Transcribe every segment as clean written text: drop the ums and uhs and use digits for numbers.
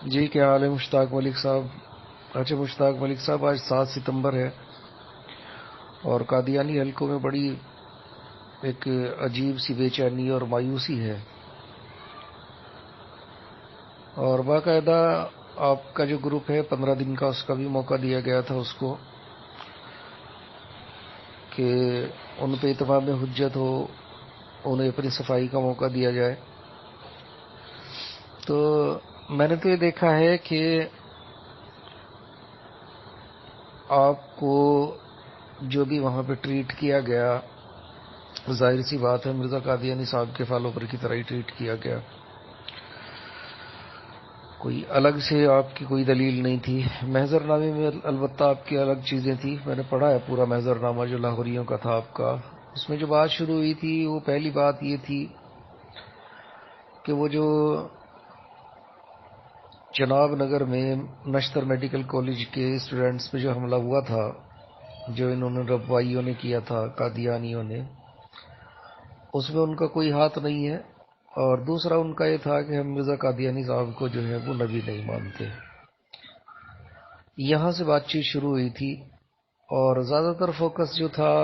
جی کیا حال ہے مشتاق ملک صاحب؟ اچھا مشتاق ملک صاحب، آج 7 ستمبر ہے اور قادیانی حلقوں میں بڑی ایک عجیب سی بے چینی اور مایوسی ہے، اور باقاعدہ آپ کا جو گروپ ہے 15 دن کا، اس کا بھی موقع دیا گیا تھا اس کو کہ ان پہ اتمام حجت ہو، انہیں اپنی صفائی کا موقع دیا جائے۔ تو میں نے تو یہ دیکھا ہے کہ آپ کو جو بھی وہاں پہ ٹریٹ کیا گیا، ظاہر سی بات ہے مرزا قادیانی صاحب کے فالوور کی طرح ہی ٹریٹ کیا گیا، کوئی الگ سے آپ کی کوئی دلیل نہیں تھی۔ محضر نامے میں البتہ آپ کی الگ چیزیں تھیں، میں نے پڑھا ہے پورا محضر نامہ جو لاہوریوں کا تھا آپ کا۔ اس میں جو بات شروع ہوئی تھی وہ پہلی بات یہ تھی کہ وہ جو چناب نگر میں نشتر میڈیکل کالج کے اسٹوڈنٹس پہ جو حملہ ہوا تھا، جو انہوں نے ربوائیوں نے کیا تھا، قادیانیوں نے، اس میں ان کا کوئی ہاتھ نہیں ہے، اور دوسرا ان کا یہ تھا کہ ہم مرزا قادیانی صاحب کو جو ہے وہ نبی نہیں مانتے۔ یہاں سے بات چیت شروع ہوئی تھی، اور زیادہ تر فوکس جو تھا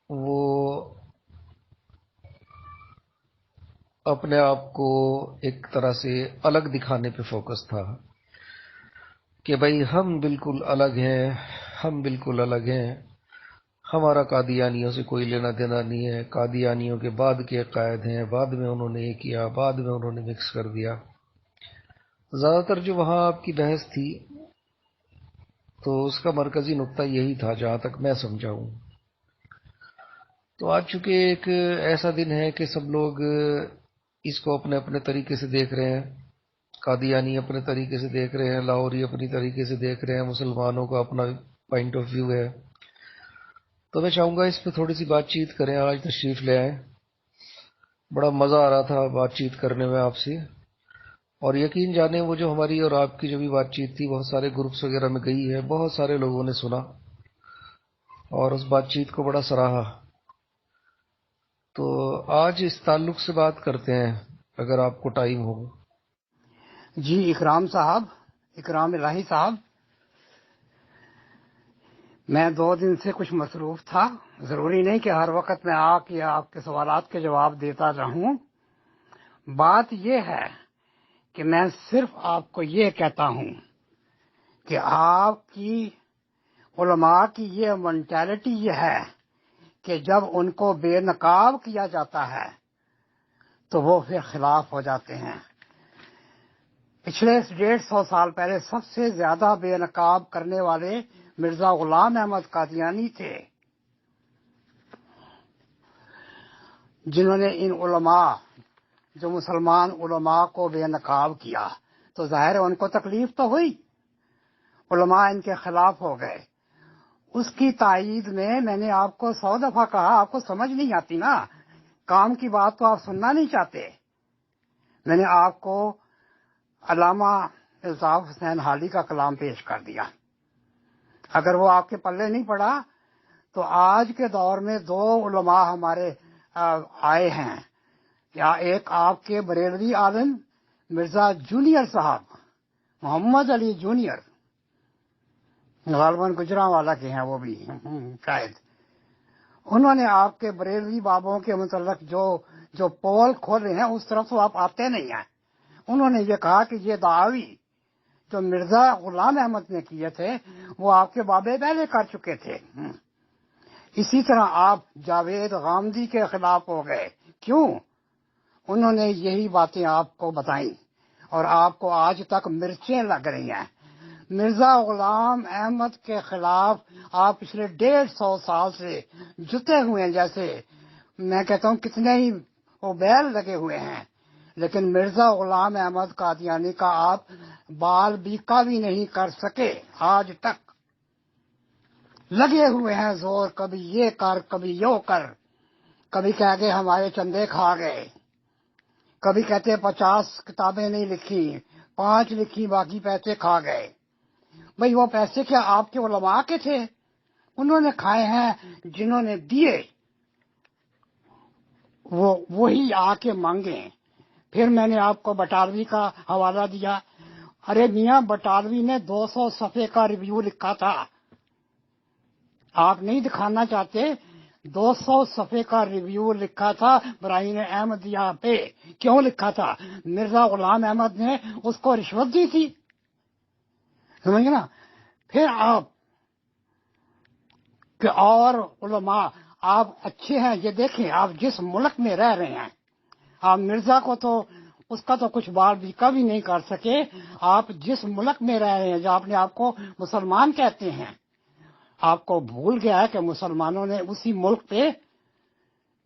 وہ اپنے آپ کو ایک طرح سے الگ دکھانے پہ فوکس تھا کہ بھائی ہم بالکل الگ ہیں، ہم بالکل الگ ہیں، ہمارا قادیانیوں سے کوئی لینا دینا نہیں ہے، قادیانیوں کے بعد کے قائد ہیں، بعد میں انہوں نے یہ کیا، بعد میں انہوں نے مکس کر دیا۔ زیادہ تر جو وہاں آپ کی بحث تھی تو اس کا مرکزی نقطہ یہی تھا جہاں تک میں سمجھا ہوں۔ تو آج چونکہ ایک ایسا دن ہے کہ سب لوگ اس کو اپنے اپنے طریقے سے دیکھ رہے ہیں، قادیانی اپنے طریقے سے دیکھ رہے ہیں، لاہوری اپنی طریقے سے دیکھ رہے ہیں، مسلمانوں کا اپنا پوائنٹ آف ویو ہے، تو میں چاہوں گا اس پہ تھوڑی سی بات چیت کریں۔ آج تشریف لے آئیں، بڑا مزہ آ رہا تھا بات چیت کرنے میں آپ سے، اور یقین جانیں وہ جو ہماری اور آپ کی جو بھی بات چیت تھی بہت سارے گروپس وغیرہ میں گئی ہے، بہت سارے لوگوں نے سنا اور اس بات چیت کو بڑا سراہا۔ تو آج اس تعلق سے بات کرتے ہیں اگر آپ کو ٹائم ہو۔ جی اکرام صاحب، اکرام الہی صاحب، میں 2 دن سے کچھ مصروف تھا، ضروری نہیں کہ ہر وقت میں آ کے آپ کے سوالات کے جواب دیتا رہوں۔ بات یہ ہے کہ میں صرف آپ کو یہ کہتا ہوں کہ آپ کی علماء کی یہ مینٹالٹی یہ ہے کہ جب ان کو بے نقاب کیا جاتا ہے تو وہ پھر خلاف ہو جاتے ہیں۔ پچھلے 150 سال پہلے سب سے زیادہ بے نقاب کرنے والے مرزا غلام احمد قادیانی تھے، جنہوں نے ان علماء، جو مسلمان علماء کو بے نقاب کیا، تو ظاہر ہے ان کو تکلیف تو ہوئی، علماء ان کے خلاف ہو گئے۔ اس کی تائید میں نے آپ کو 100 دفعہ کہا، آپ کو سمجھ نہیں آتی نا، کام کی بات تو آپ سننا نہیں چاہتے۔ میں نے آپ کو علامہ الطاف حسین حالی کا کلام پیش کر دیا، اگر وہ آپ کے پلے نہیں پڑا تو آج کے دور میں 2 علماء ہمارے آئے ہیں، یا ایک آپ کے بریلوی عالم مرزا جونیئر صاحب، محمد علی جونیئر، غالباً گجرانوالہ کے ہیں وہ بھی شاید، انہوں نے آپ کے بریلوی بابوں کے متعلق جو پول کھولے ہیں اس طرف تو آپ آتے نہیں ہیں۔ انہوں نے یہ کہا کہ یہ دعاوی جو مرزا غلام احمد نے کیے تھے وہ آپ کے بابے پہلے کر چکے تھے۔ اسی طرح آپ جاوید غامدی کے خلاف ہو گئے، کیوں؟ انہوں نے یہی باتیں آپ کو بتائیں اور آپ کو آج تک مرچیں لگ رہی ہیں۔ مرزا غلام احمد کے خلاف آپ پچھلے 150 سال سے جتے ہوئے ہیں، جیسے میں کہتا ہوں کتنے ہی وہ بیل لگے ہوئے ہیں، لیکن مرزا غلام احمد قادیانی کا آپ بال بیکا بھی نہیں کر سکے، آج تک لگے ہوئے ہیں زور، کبھی یہ کر کبھی یو کر، کبھی کہہ گئے ہمارے چندے کھا گئے، کبھی کہتے 50 کتابیں نہیں لکھی، 5 لکھی باقی پیسے کھا گئے۔ بھئی وہ پیسے کیا آپ کے علماء کے تھے؟ انہوں نے کھائے ہیں، جنہوں نے دیے وہی آ کے مانگیں۔ پھر میں نے آپ کو بٹالوی کا حوالہ دیا. ارے میاں بٹالوی نے 200 صفحے کا ریویو لکھا تھا. آپ نہیں دکھانا چاہتے؟ 200 صفحے کا ریویو لکھا تھا براہیم احمدیہ پہ. کیوں لکھا تھا؟ مرزا غلام احمد نے اس کو رشوت دی تھی. سمجھ نا. پھر آپ کہ اور علماء آپ اچھے ہیں. یہ دیکھیں آپ جس ملک میں رہ رہے ہیں، آپ مرزا کو تو اس کا تو کچھ بات بھی کبھی نہیں کر سکے. آپ جس ملک میں رہ رہے ہیں، جو آپ نے آپ کو مسلمان کہتے ہیں، آپ کو بھول گیا ہے کہ مسلمانوں نے اسی ملک پہ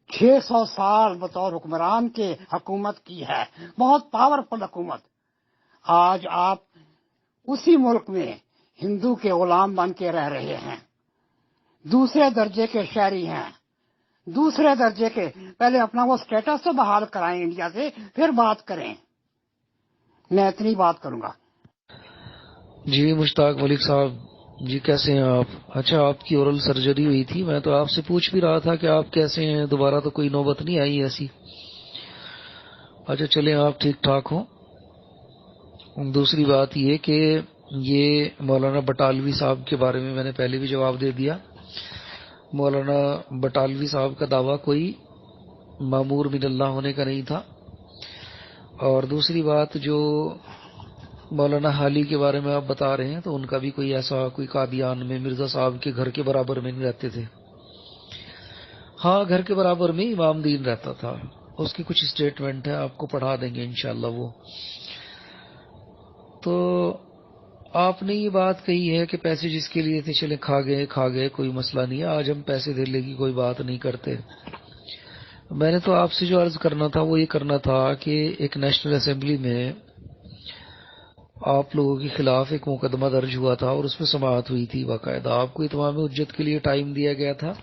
600 سال بطور حکمران کے حکومت کی ہے. بہت پاورفل حکومت. آج آپ اسی ملک میں ہندو کے غلام بن کے رہ رہے ہیں، دوسرے درجے کے شہری ہیں. دوسرے درجے کے. پہلے اپنا وہ سٹیٹس تو بحال کرائیں انڈیا سے، پھر بات کریں. میں اتنی بات کروں گا. جی مشتاق ملک صاحب جی، کیسے ہیں آپ؟ اچھا، آپ کی اورل سرجری ہوئی تھی، میں تو آپ سے پوچھ بھی رہا تھا کہ آپ کیسے ہیں. دوبارہ تو کوئی نوبت نہیں آئی ایسی. اچھا چلیں، آپ ٹھیک ٹھاک ہوں. دوسری بات یہ کہ یہ مولانا بٹالوی صاحب کے بارے میں نے پہلے بھی جواب دے دیا. مولانا بٹالوی صاحب کا دعویٰ کوئی مامور من اللہ ہونے کا نہیں تھا. اور دوسری بات، جو مولانا حالی کے بارے میں آپ بتا رہے ہیں، تو ان کا بھی کوئی ایسا کوئی قادیان میں مرزا صاحب کے گھر کے برابر میں نہیں رہتے تھے. ہاں، گھر کے برابر میں امام دین رہتا تھا. اس کی کچھ اسٹیٹمنٹ ہے، آپ کو پڑھا دیں گے انشاءاللہ. وہ تو آپ نے یہ بات کہی ہے کہ پیسے جس کے لیے تھے چلے کھا گئے، کوئی مسئلہ نہیں ہے. آج ہم پیسے دھیلے کی کوئی بات نہیں کرتے. میں نے تو آپ سے جو عرض کرنا تھا وہ یہ کرنا تھا کہ ایک نیشنل اسمبلی میں آپ لوگوں کے خلاف ایک مقدمہ درج ہوا تھا اور اس میں سماعت ہوئی تھی باقاعدہ. آپ کو اتمام حجت کے لیے ٹائم دیا گیا تھا،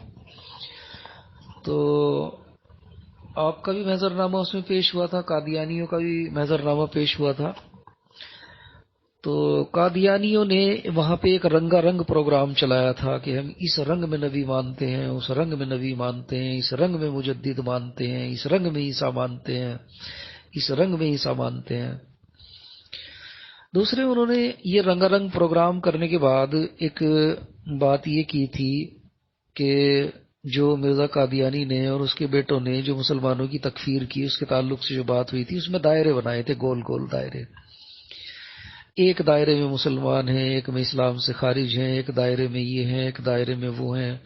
تو آپ کا بھی محضرنامہ اس میں پیش ہوا تھا، قادیانیوں کا بھی محضرنامہ پیش ہوا تھا. تو قادیانیوں نے وہاں پہ ایک رنگا رنگ پروگرام چلایا تھا کہ ہم اس رنگ میں نبی مانتے ہیں، اس رنگ میں نبی مانتے ہیں، اس رنگ میں مجدد مانتے ہیں، اس رنگ میں عیسیٰ مانتے ہیں، اس رنگ میں عیسیٰ مانتے ہیں. دوسرے انہوں نے یہ رنگا رنگ پروگرام کرنے کے بعد ایک بات یہ کی تھی کہ جو مرزا قادیانی نے اور اس کے بیٹوں نے جو مسلمانوں کی تکفیر کی، اس کے تعلق سے جو بات ہوئی تھی، اس میں دائرے بنائے تھے، گول گول دائرے. ایک دائرے میں مسلمان ہیں، ایک میں اسلام سے خارج ہیں، ایک دائرے میں یہ ہیں، ایک دائرے میں وہ ہیں.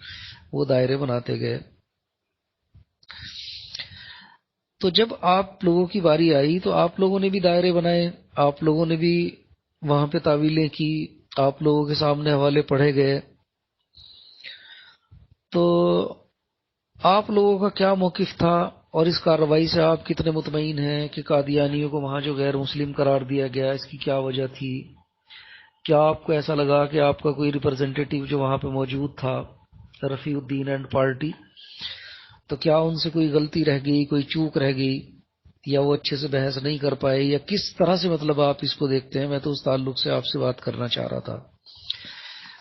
وہ دائرے بناتے گئے. تو جب آپ لوگوں کی باری آئی تو آپ لوگوں نے بھی دائرے بنائے، آپ لوگوں نے بھی وہاں پہ تعویلیں کی، آپ لوگوں کے سامنے حوالے پڑھے گئے. تو آپ لوگوں کا کیا موقف تھا اور اس کارروائی سے آپ کتنے مطمئن ہیں کہ قادیانیوں کو وہاں جو غیر مسلم قرار دیا گیا، اس کی کیا وجہ تھی؟ کیا آپ کو ایسا لگا کہ آپ کا کوئی ریپرزنٹیٹیو جو وہاں پہ موجود تھا، رفیع الدین اینڈ پارٹی، تو کیا ان سے کوئی غلطی رہ گئی، کوئی چوک رہ گئی، یا وہ اچھے سے بحث نہیں کر پائے، یا کس طرح سے مطلب آپ اس کو دیکھتے ہیں؟ میں تو اس تعلق سے آپ سے بات کرنا چاہ رہا تھا.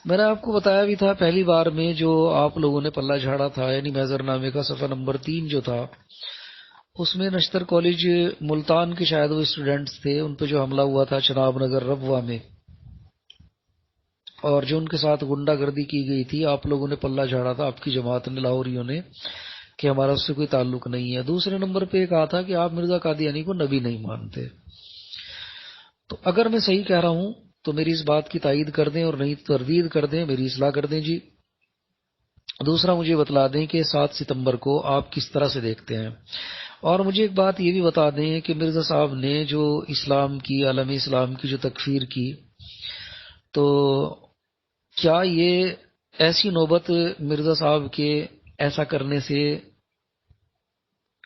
میں نے آپ کو بتایا بھی تھا پہلی بار میں جو آپ لوگوں نے پلہ جھاڑا تھا، یعنی محضرنامے کا صفحہ نمبر 3 جو تھا، اس میں نشتر کالج ملتان کے شاید وہ اسٹوڈنٹس تھے، ان پہ جو حملہ ہوا تھا چناب نگر ربوہ میں، اور جو ان کے ساتھ غنڈہ گردی کی گئی تھی، آپ لوگوں نے پلہ جھاڑا تھا، آپ کی جماعت نے، لاہوریوں نے، کہ ہمارا اس سے کوئی تعلق نہیں ہے. دوسرے نمبر پہ کہا تھا کہ آپ مرزا قادیانی کو نبی نہیں مانتے. تو اگر میں صحیح کہہ رہا ہوں تو میری اس بات کی تائید کر دیں، اور نہیں تردید کر دیں، میری اصلاح کر دیں جی. دوسرا مجھے بتلا دیں کہ 7 ستمبر کو آپ کس طرح سے دیکھتے ہیں. اور مجھے ایک بات یہ بھی بتا دیں کہ مرزا صاحب نے جو اسلام کی، عالم اسلام کی جو تکفیر کی، تو کیا یہ ایسی نوبت مرزا صاحب کے ایسا کرنے سے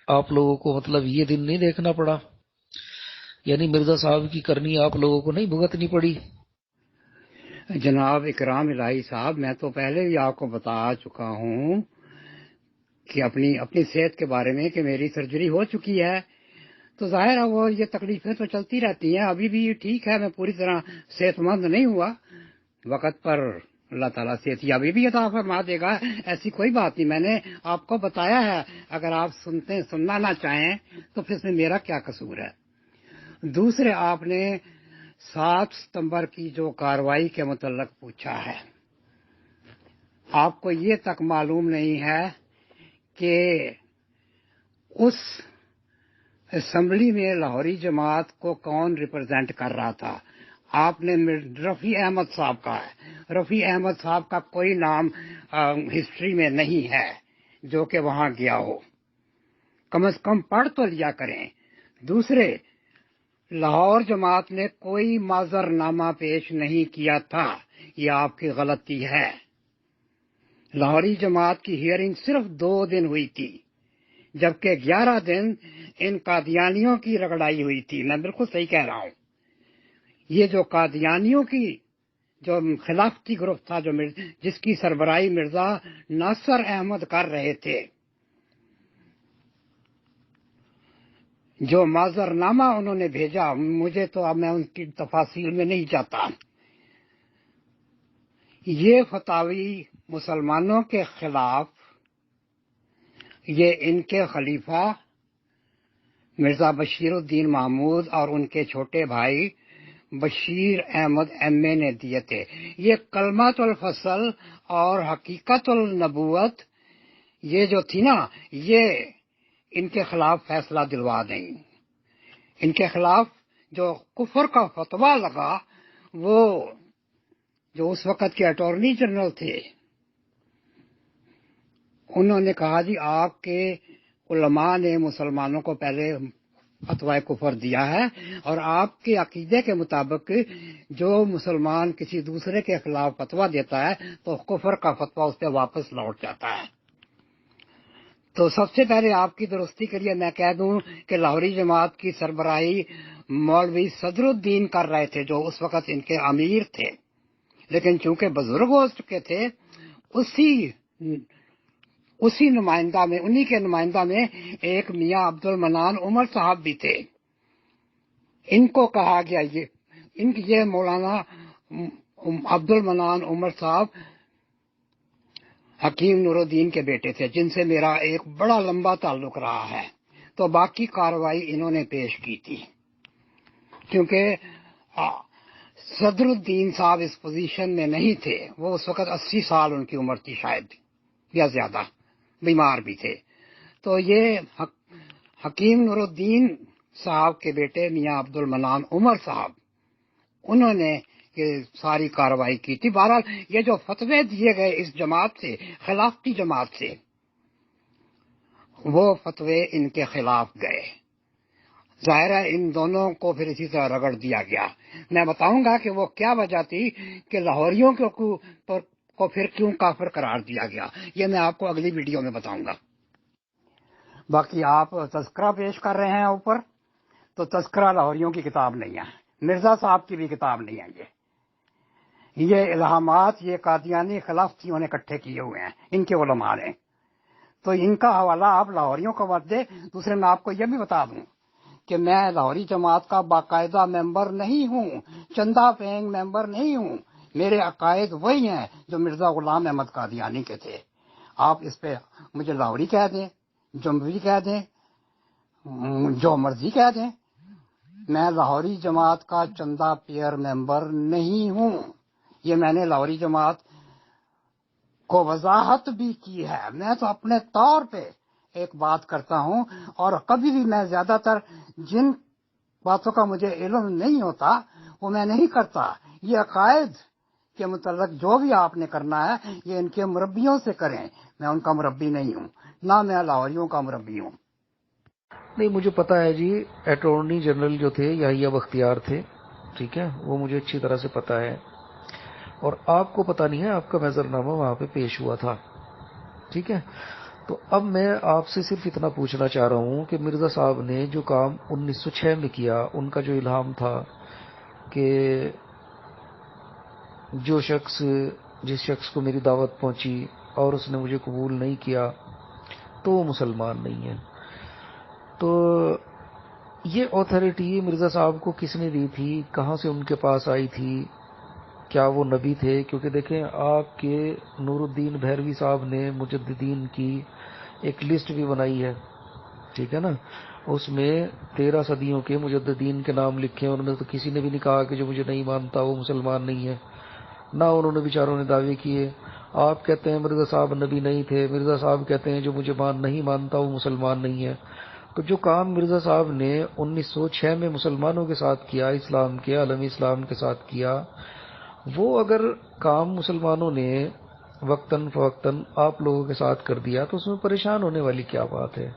آپ لوگوں کو مطلب یہ دن نہیں دیکھنا پڑا؟ یعنی مرزا صاحب کی کرنی آپ لوگوں کو نہیں بھگتنی پڑی؟ جناب اکرام الہی صاحب، میں تو پہلے بھی آپ کو بتا چکا ہوں کہ اپنی صحت کے بارے میں کہ میری سرجری ہو چکی ہے. تو ظاہر ہے وہ یہ تکلیفیں تو چلتی رہتی ہیں. ابھی بھی ٹھیک ہے، میں پوری طرح صحت مند نہیں ہوا. وقت پر اللہ تعالیٰ صحت یابی بھی عطا فرما دے گا، ایسی کوئی بات نہیں. میں نے آپ کو بتایا ہے، اگر آپ سننا نہ چاہیں تو پھر اس میں میرا کیا قصور ہے. دوسرے، آپ نے 7 ستمبر کی جو کارروائی کے متعلق پوچھا ہے، آپ کو یہ تک معلوم نہیں ہے کہ اس اسمبلی میں لاہوری جماعت کو کون ریپرزینٹ کر رہا تھا. آپ نے رفیع احمد صاحب کا ہے. رفیع احمد صاحب کا کوئی نام ہسٹری میں نہیں ہے جو کہ وہاں گیا ہو. کم از کم پڑھ تو لیا کریں. دوسرے، لاہور جماعت نے کوئی معذر نامہ پیش نہیں کیا تھا، یہ آپ کی غلطی ہے. لاہوری جماعت کی ہیئرنگ صرف 2 دن ہوئی تھی، جبکہ 11 دن ان قادیانیوں کی رگڑائی ہوئی تھی. میں بالکل صحیح کہہ رہا ہوں. یہ جو قادیانیوں کی جو خلافتی گروپ تھا، جس کی سربراہی مرزا ناصر احمد کر رہے تھے، جو معذر نامہ انہوں نے بھیجا، مجھے تو اب میں ان کی تفاصیل میں نہیں جاتا. یہ فتاوی مسلمانوں کے خلاف، یہ ان کے خلیفہ مرزا بشیر الدین محمود اور ان کے چھوٹے بھائی بشیر احمد ایم اے نے دیے تھے. یہ کلمۃ الفصل اور حقیقت النبوت یہ جو تھی نا، یہ ان کے خلاف فیصلہ دلوا دیں. ان کے خلاف جو کفر کا فتویٰ لگا، وہ جو اس وقت کے اٹارنی جنرل تھے، انہوں نے کہا جی آپ کے علماء نے مسلمانوں کو پہلے فتویٰ کفر دیا ہے، اور آپ کے عقیدے کے مطابق جو مسلمان کسی دوسرے کے خلاف فتویٰ دیتا ہے تو کفر کا فتویٰ اس پہ واپس لوٹ جاتا ہے. تو سب سے پہلے آپ کی درستی کے لیے میں کہہ دوں کہ لاہوری جماعت کی سربراہی مولوی صدر الدین کر رہے تھے، جو اس وقت ان کے امیر تھے. لیکن چونکہ بزرگ ہو چکے تھے، اسی نمائندہ میں، انہی کے نمائندہ میں ایک میاں عبد المنان عمر صاحب بھی تھے. ان کو کہا گیا، یہ مولانا عبد المنان عمر صاحب حکیم نور الدین کے بیٹے تھے، جن سے میرا ایک بڑا لمبا تعلق رہا ہے. تو باقی کارروائی انہوں نے پیش کی تھی، کیونکہ صدر الدین صاحب اس پوزیشن میں نہیں تھے. وہ اس وقت 80 سال ان کی عمر تھی شاید، یا زیادہ، بیمار بھی تھے. تو یہ حکیم نور الدین صاحب کے بیٹے میاں عبد المنان عمر صاحب، انہوں نے یہ ساری کارروائی کی تھی. بہرحال یہ جو فتوے دیے گئے اس جماعت سے، خلافتی جماعت سے، وہ فتوے ان کے خلاف گئے. ظاہر ہے ان دونوں کو پھر اسی طرح رگڑ دیا گیا. میں بتاؤں گا کہ وہ کیا وجہ تھی کہ لاہوریوں کو پھر کیوں کافر قرار دیا گیا، یہ میں آپ کو اگلی ویڈیو میں بتاؤں گا. باقی آپ تذکرہ پیش کر رہے ہیں اوپر، تو تذکرہ لاہوریوں کی کتاب نہیں ہے، مرزا صاحب کی بھی کتاب نہیں ہے. یہ الہامات یہ قادیانی خلافتیوں نے اکٹھے کیے ہوئے ہیں، ان کے علماء نے. تو ان کا حوالہ آپ لاہوریوں کو مت دیں. دوسرے، میں آپ کو یہ بھی بتا دوں کہ میں لاہوری جماعت کا باقاعدہ ممبر نہیں ہوں، چندہ پینگ ممبر نہیں ہوں. میرے عقائد وہی ہیں جو مرزا غلام احمد قادیانی کے تھے. آپ اس پہ مجھے لاہوری کہہ دیں، جمہوری کہہ دیں، جو مرضی کہہ دیں، میں لاہوری جماعت کا چندہ پیئر ممبر نہیں ہوں. یہ میں نے لاہوری جماعت کو وضاحت بھی کی ہے. میں تو اپنے طور پہ ایک بات کرتا ہوں، اور کبھی بھی میں زیادہ تر جن باتوں کا مجھے علم نہیں ہوتا وہ میں نہیں کرتا. یہ عقائد کے متعلق جو بھی آپ نے کرنا ہے یہ ان کے مربیوں سے کریں. میں ان کا مربی نہیں ہوں، نہ میں لاہوریوں کا مربی ہوں. نہیں، مجھے پتا ہے جی، اٹارنی جنرل جو تھے یحییٰ بختیار تھے، ٹھیک ہے، وہ مجھے اچھی طرح سے پتا ہے. اور آپ کو پتا نہیں ہے، آپ کا معذرنامہ وہاں پہ پیش ہوا تھا، ٹھیک ہے. تو اب میں آپ سے صرف اتنا پوچھنا چاہ رہا ہوں کہ مرزا صاحب نے جو کام 1906 میں کیا، ان کا جو الہام تھا کہ جس شخص کو میری دعوت پہنچی اور اس نے مجھے قبول نہیں کیا تو وہ مسلمان نہیں ہے. تو یہ اتھارٹی مرزا صاحب کو کس نے دی تھی، کہاں سے ان کے پاس آئی تھی، کیا وہ نبی تھے؟ کیونکہ دیکھیں آپ کے نور الدین بھیروی صاحب نے مجددین کی ایک لسٹ بھی بنائی ہے، ٹھیک ہے نا، اس میں 13 صدیوں کے مجددین کے نام لکھے ہیں. انہوں نے تو کسی نے بھی نہیں کہا کہ جو مجھے نہیں مانتا وہ مسلمان نہیں ہے، نہ انہوں نے بیچاروں نے دعوے کیے. آپ کہتے ہیں مرزا صاحب نبی نہیں تھے، مرزا صاحب کہتے ہیں جو مجھے نہیں مانتا وہ مسلمان نہیں ہے. تو جو کام مرزا صاحب نے 1906 میں مسلمانوں کے ساتھ کیا، اسلام کے عالمی اسلام کے ساتھ کیا، وہ اگر کام مسلمانوں نے وقتاً فوقتاً آپ لوگوں کے ساتھ کر دیا تو اس میں پریشان ہونے والی کیا بات ہے؟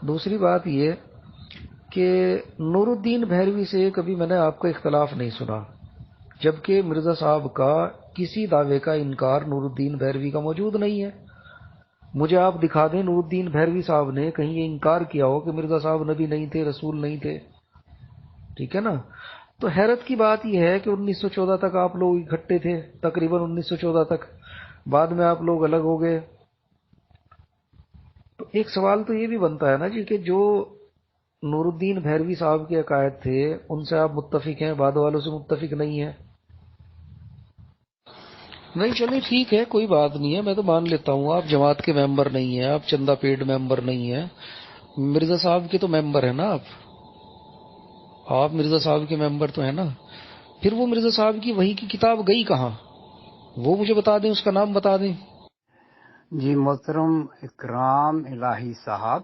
دوسری بات یہ کہ نور الدین بھیروی سے کبھی میں نے آپ کا اختلاف نہیں سنا، جبکہ مرزا صاحب کا کسی دعوے کا انکار نور الدین بھیروی کا موجود نہیں ہے. مجھے آپ دکھا دیں نور الدین بھیروی صاحب نے کہیں یہ انکار کیا ہو کہ مرزا صاحب نبی نہیں تھے، رسول نہیں تھے، ٹھیک ہے نا. تو حیرت کی بات یہ ہے کہ 1914 تک آپ لوگ اکٹھے تھے، تقریباً 1914 تک، بعد میں آپ لوگ الگ ہو گئے. تو ایک سوال تو یہ بھی بنتا ہے نا جی کہ جو نور الدین بھیروی صاحب کے عقائد تھے ان سے آپ متفق ہیں، بعد والوں سے متفق نہیں ہیں. نہیں چلیں ٹھیک ہے، کوئی بات نہیں ہے، میں تو مان لیتا ہوں آپ جماعت کے ممبر نہیں ہیں، آپ چندہ پیڈ ممبر نہیں ہیں. مرزا صاحب کے تو ممبر ہیں نا آپ مرزا صاحب کے ممبر تو ہیں نا. پھر وہ مرزا صاحب کی وحی کی کتاب گئی کہاں؟ وہ مجھے بتا دیں، اس کا نام بتا دیں. جی محترم اکرام الہی صاحب،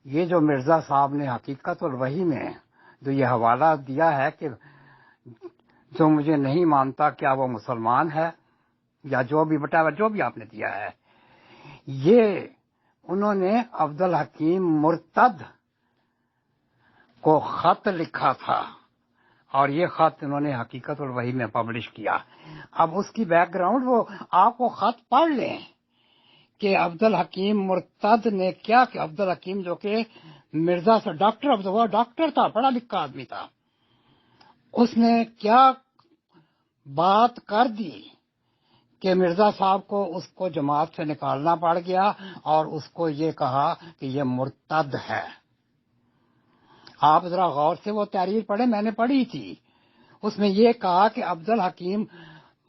یہ جو مرزا صاحب نے حقیقت الوحی میں جو یہ حوالہ دیا ہے کہ جو مجھے نہیں مانتا کیا وہ مسلمان ہے، یا جو بھی بٹا جو بھی آپ نے دیا ہے، یہ انہوں نے عبد الحکیم مرتد کو خط لکھا تھا، اور یہ خط انہوں نے حقیقت الوحی میں پبلش کیا. اب اس کی بیک گراؤنڈ وہ آپ وہ خط پڑھ لیں کہ عبد الحکیم مرتد نے کیا کہ عبد الحکیم جو کہ مرزا سے ڈاکٹر تھا، پڑھا لکھا آدمی تھا، اس نے کیا بات کر دی کہ مرزا صاحب کو اس کو جماعت سے نکالنا پڑ گیا، اور اس کو یہ کہا کہ یہ مرتد ہے. آپ ذرا غور سے وہ تحریر پڑھیں، میں نے پڑھی تھی. اس میں یہ کہا کہ عبد الحکیم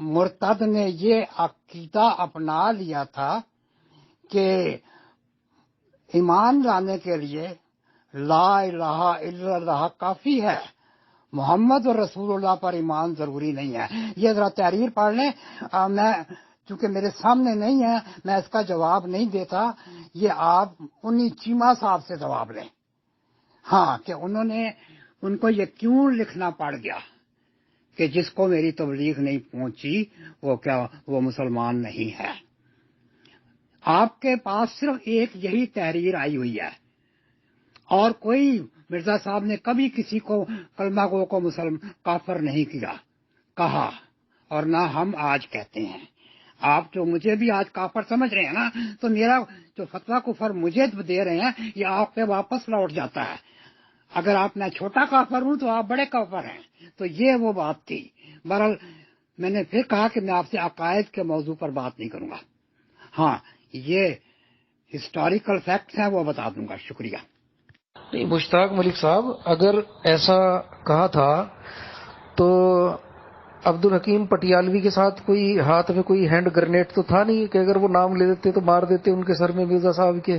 مرتد نے یہ عقیدہ اپنا لیا تھا کہ ایمان لانے کے لیے لا الہ الا اللہ کافی ہے، محمد رسول اللہ پر ایمان ضروری نہیں ہے. یہ ذرا تحریر پڑھ لیں. میں چونکہ میرے سامنے نہیں ہے میں اس کا جواب نہیں دیتا، یہ آپ انہی چیمہ صاحب سے جواب لیں. ہاں کہ انہوں نے ان کو یہ کیوں لکھنا پڑ گیا کہ جس کو میری تبلیغ نہیں پہنچی وہ مسلمان نہیں ہے. آپ کے پاس صرف ایک یہی تحریر آئی ہوئی ہے، اور کوئی مرزا صاحب نے کبھی کسی کو کلمہ گو کو کافر نہیں کہا، اور نہ ہم آج کہتے ہیں. آپ جو مجھے بھی آج کافر سمجھ رہے ہیں نا، تو میرا جو فتویٰ کفر مجھے دے رہے ہیں یہ آپ پہ واپس لوٹ جاتا ہے. اگر آپ میں چھوٹا کافر ہوں تو آپ بڑے کافر ہیں. تو یہ وہ بات تھی. بہرحال میں نے پھر کہا کہ میں آپ سے عقائد کے موضوع پر بات نہیں کروں گا. ہاں یہ ہسٹوریکل فیکٹس ہیں وہ بتا دوں گا. شکریہ. نہیں مشتاق ملک صاحب، اگر ایسا کہا تھا تو عبد الحکیم پٹیالوی کے ساتھ کوئی ہاتھ میں کوئی ہینڈ گرنیٹ تو تھا نہیں کہ اگر وہ نام لے دیتے تو مار دیتے ان کے سر میں مرزا صاحب کے؟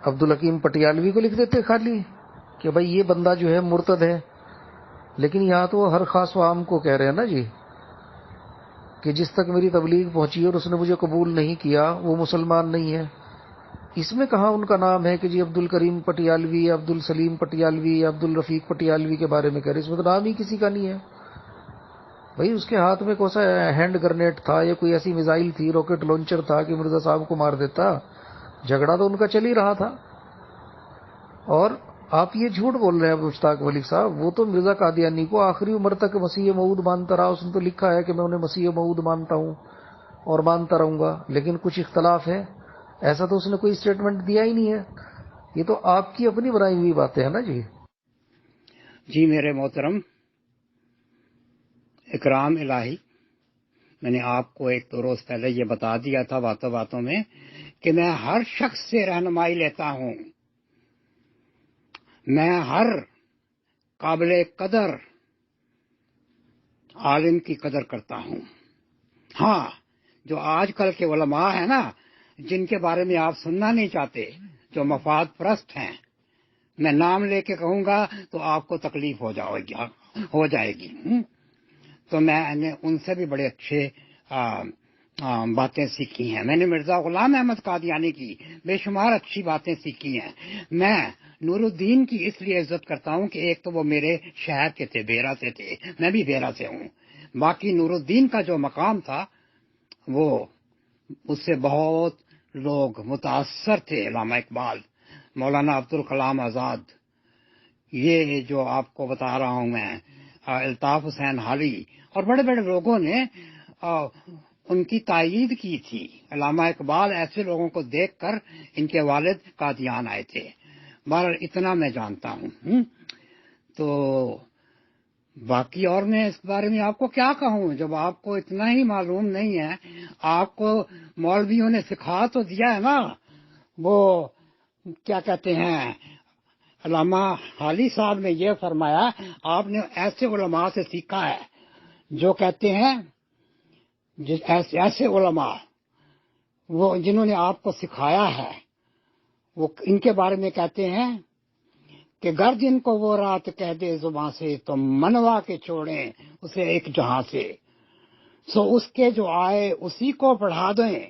عبد الحکیم پٹیالوی کو لکھ دیتے خالی کہ بھائی یہ بندہ جو ہے مرتد ہے. لیکن یہاں تو وہ ہر خاص و عام کو کہہ رہے ہیں نا جی کہ جس تک میری تبلیغ پہنچی اور اس نے مجھے قبول نہیں کیا وہ مسلمان نہیں ہے. اس میں کہاں ان کا نام ہے کہ جی عبد الکریم پٹیالوی، عبد السلیم پٹیالوی، عبد الرفیق پٹیالوی کے بارے میں کہہ رہے؟ اس میں تو نام ہی کسی کا نہیں ہے. بھائی اس کے ہاتھ میں کون سا ہینڈ گرنیٹ تھا یا کوئی ایسی میزائل تھی، راکٹ لانچر تھا کہ مرزا صاحب کو مار دیتا؟ جھگڑا تو ان کا چل ہی رہا تھا. اور آپ یہ جھوٹ بول رہے ہیں مشتاق ملک صاحب. وہ تو مرزا قادیانی کو آخری عمر تک مسیح موعود مانتا رہا. اس نے تو لکھا ہے کہ میں انہیں مسیح موعود مانتا ہوں اور مانتا رہوں گا، لیکن کچھ اختلاف ہے. ایسا تو اس نے کوئی اسٹیٹمنٹ دیا ہی نہیں ہے. یہ تو آپ کی اپنی بنائی ہوئی باتیں ہیں نا جی. جی میرے محترم اکرام الہی، میں نے آپ کو ایک دو روز پہلے یہ بتا دیا تھا باتوں باتوں میں کہ میں ہر شخص سے رہنمائی لیتا ہوں. میں ہر قابل قدر عالم کی قدر کرتا ہوں۔ ہاں، جو آج کل کے علماء ہیں نا، جن کے بارے میں آپ سننا نہیں چاہتے، جو مفاد پرست ہیں، میں نام لے کے کہوں گا تو آپ کو تکلیف ہو جائے گی۔ تو میں نے ان سے بھی بڑے اچھے باتیں سیکھی ہیں۔ میں نے مرزا غلام احمد قادیانی کی بے شمار اچھی باتیں سیکھی ہیں۔ میں نور الدین کی اس لیے عزت کرتا ہوں کہ ایک تو وہ میرے شہر کے تھے، بیرا سے تھے، میں بھی بیرا سے ہوں۔ باقی نور الدین کا جو مقام تھا وہ اس سے بہت لوگ متاثر تھے، علامہ اقبال، مولانا عبدالکلام آزاد، یہ جو آپ کو بتا رہا ہوں میں، الطاف حسین حالی، اور بڑے بڑے لوگوں نے ان کی تائید کی تھی۔ علامہ اقبال ایسے لوگوں کو دیکھ کر ان کے والد قادیان آئے تھے۔ بہرحال اتنا میں جانتا ہوں۔ تو باقی اور میں اس بارے میں آپ کو کیا کہوں جب آپ کو اتنا ہی معلوم نہیں ہے۔ آپ کو مولویوں نے سکھا تو دیا ہے نا، وہ کیا کہتے ہیں، علامہ حالی صاحب نے یہ فرمایا، آپ نے ایسے علماء سے سیکھا ہے جو کہتے ہیں، ایسے علماء وہ جنہوں نے آپ کو سکھایا ہے، وہ ان کے بارے میں کہتے ہیں کہ گر جن کو وہ رات کہہ دے زباں سے تو منوا کے چھوڑیں اسے ایک جہاں سے، سو اس کے جو آئے اسی کو پڑھا دیں،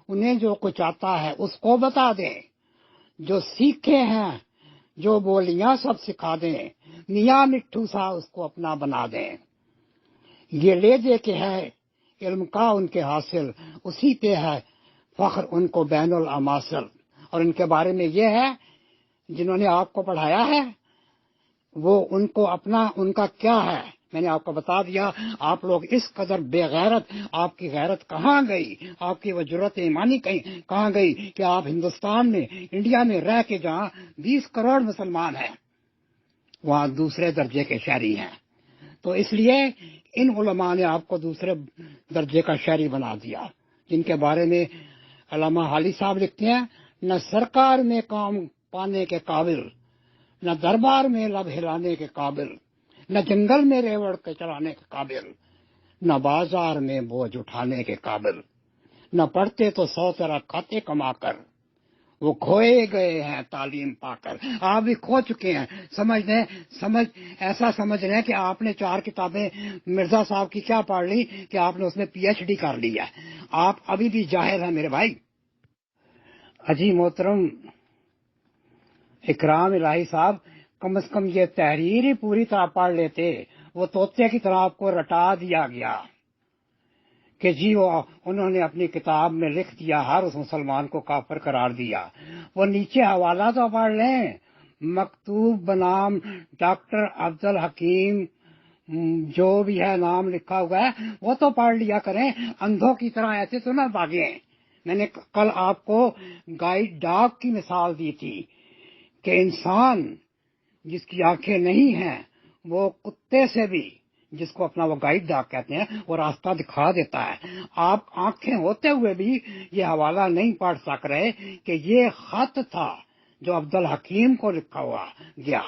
انہیں جو کچھ آتا ہے اس کو بتا دیں، جو سیکھے ہیں جو بولیاں سب سکھا دیں، میاں مٹھو سا اس کو اپنا بنا دیں۔ یہ لے دے کے ہے علم کا ان کے حاصل، اسی پہ ہے فخر ان کو بین الاماثل۔ اور ان کے بارے میں یہ ہے، جنہوں نے آپ کو پڑھایا ہے وہ ان کو اپنا، ان کا کیا ہے میں نے آپ کو بتا دیا۔ آپ لوگ اس قدر بے غیرت، آپ کی غیرت کہاں گئی، آپ کی وہ جرأت ایمانی کہاں گئی کہ آپ ہندوستان میں، انڈیا میں رہ کے جہاں 20 کروڑ مسلمان ہیں وہاں دوسرے درجے کے شہری ہیں۔ تو اس لیے ان علماء نے آپ کو دوسرے درجے کا شہری بنا دیا، جن کے بارے میں علامہ حالی صاحب لکھتے ہیں، نہ سرکار میں کام پانے کے قابل، نہ دربار میں لب ہلانے کے قابل، نہ جنگل میں ریوڑ کے چلانے کے قابل، نہ بازار میں بوجھ اٹھانے کے قابل، نہ پڑھتے تو 100 طرح کھاتے کما کر، وہ کھوئے گئے ہیں تعلیم پا کر۔ آپ بھی کھو چکے ہیں، ایسا سمجھ رہے ہیں کہ آپ نے 4 کتابیں مرزا صاحب کی کیا پڑھ لی کہ آپ نے اس میں پی ایچ ڈی کر لی ہے۔ آپ ابھی بھی جاہل ہیں میرے بھائی۔ اجی محترم اکرام الہی صاحب، کم از کم یہ تحریر ہی پوری طرح پڑھ لیتے، وہ طوطے کی طرح آپ کو رٹا دیا گیا کہ جی وہ انہوں نے اپنی کتاب میں لکھ دیا، ہر اس مسلمان کو کافر قرار دیا۔ وہ نیچے حوالہ تو پڑھ لیں، مکتوب بنام ڈاکٹر عبدالحکیم جو بھی ہے نام لکھا ہوا ہے وہ تو پڑھ لیا کریں، اندھوں کی طرح ایسے تو نہ بھاگیں۔ میں نے کل آپ کو گائیڈ ڈاگ کی مثال دی تھی کہ انسان جس کی آنکھیں نہیں ہیں وہ کتے سے بھی، جس کو اپنا وہ گائیڈ ڈاگ کہتے ہیں، وہ راستہ دکھا دیتا ہے۔ آپ آنکھیں ہوتے ہوئے بھی یہ حوالہ نہیں پڑھ سک رہے کہ یہ خط تھا جو عبدالحکیم کو لکھا ہوا گیا،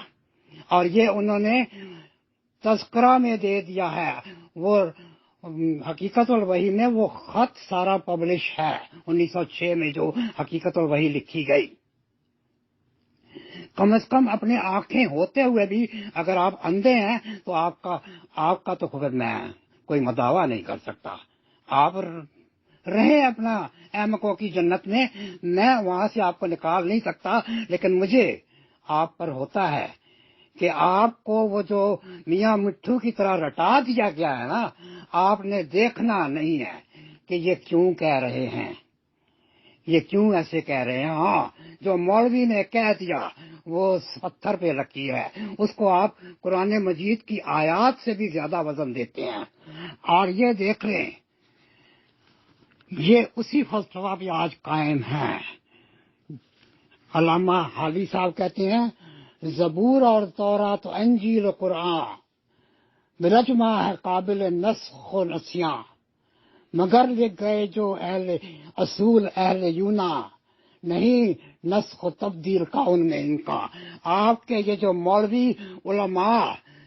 اور یہ انہوں نے تذکرہ میں دے دیا ہے۔ وہ حقیقت الوحی میں وہ خط سارا پبلش ہے، 1906 میں جو حقیقت الوحی لکھی گئی۔ کم از کم اپنے آنکھیں ہوتے ہوئے بھی اگر آپ اندھے ہیں تو آپ کا تو خود میں کوئی مداوع نہیں کر سکتا۔ آپ رہیں اپنا احمقوں کی جنت میں، میں وہاں سے آپ کو نکال نہیں سکتا، لیکن مجھے آپ پر ہوتا ہے کہ آپ کو وہ جو میاں مٹھو کی طرح رٹا دیا گیا ہے نا، آپ نے دیکھنا نہیں ہے کہ یہ کیوں کہہ رہے ہیں، یہ کیوں ایسے کہہ رہے ہیں۔ ہاں، جو مولوی نے کہہ دیا وہ پتھر پہ لکیر ہے، اس کو آپ قرآن مجید کی آیات سے بھی زیادہ وزن دیتے ہیں۔ اور یہ دیکھ لیں، یہ اسی فلسفہ پہ آج قائم ہے۔ علامہ حالی صاحب کہتے ہیں، زبور اور تورات و انجیل و قرآن بلجمہ ہے قابل نسخ و نسیاں، مگر لکھ گئے جو اہل اصول اہل یونا، نہیں نسخ و تبدیل کا ان میں امکان۔ آپ کے یہ جو مولوی علماء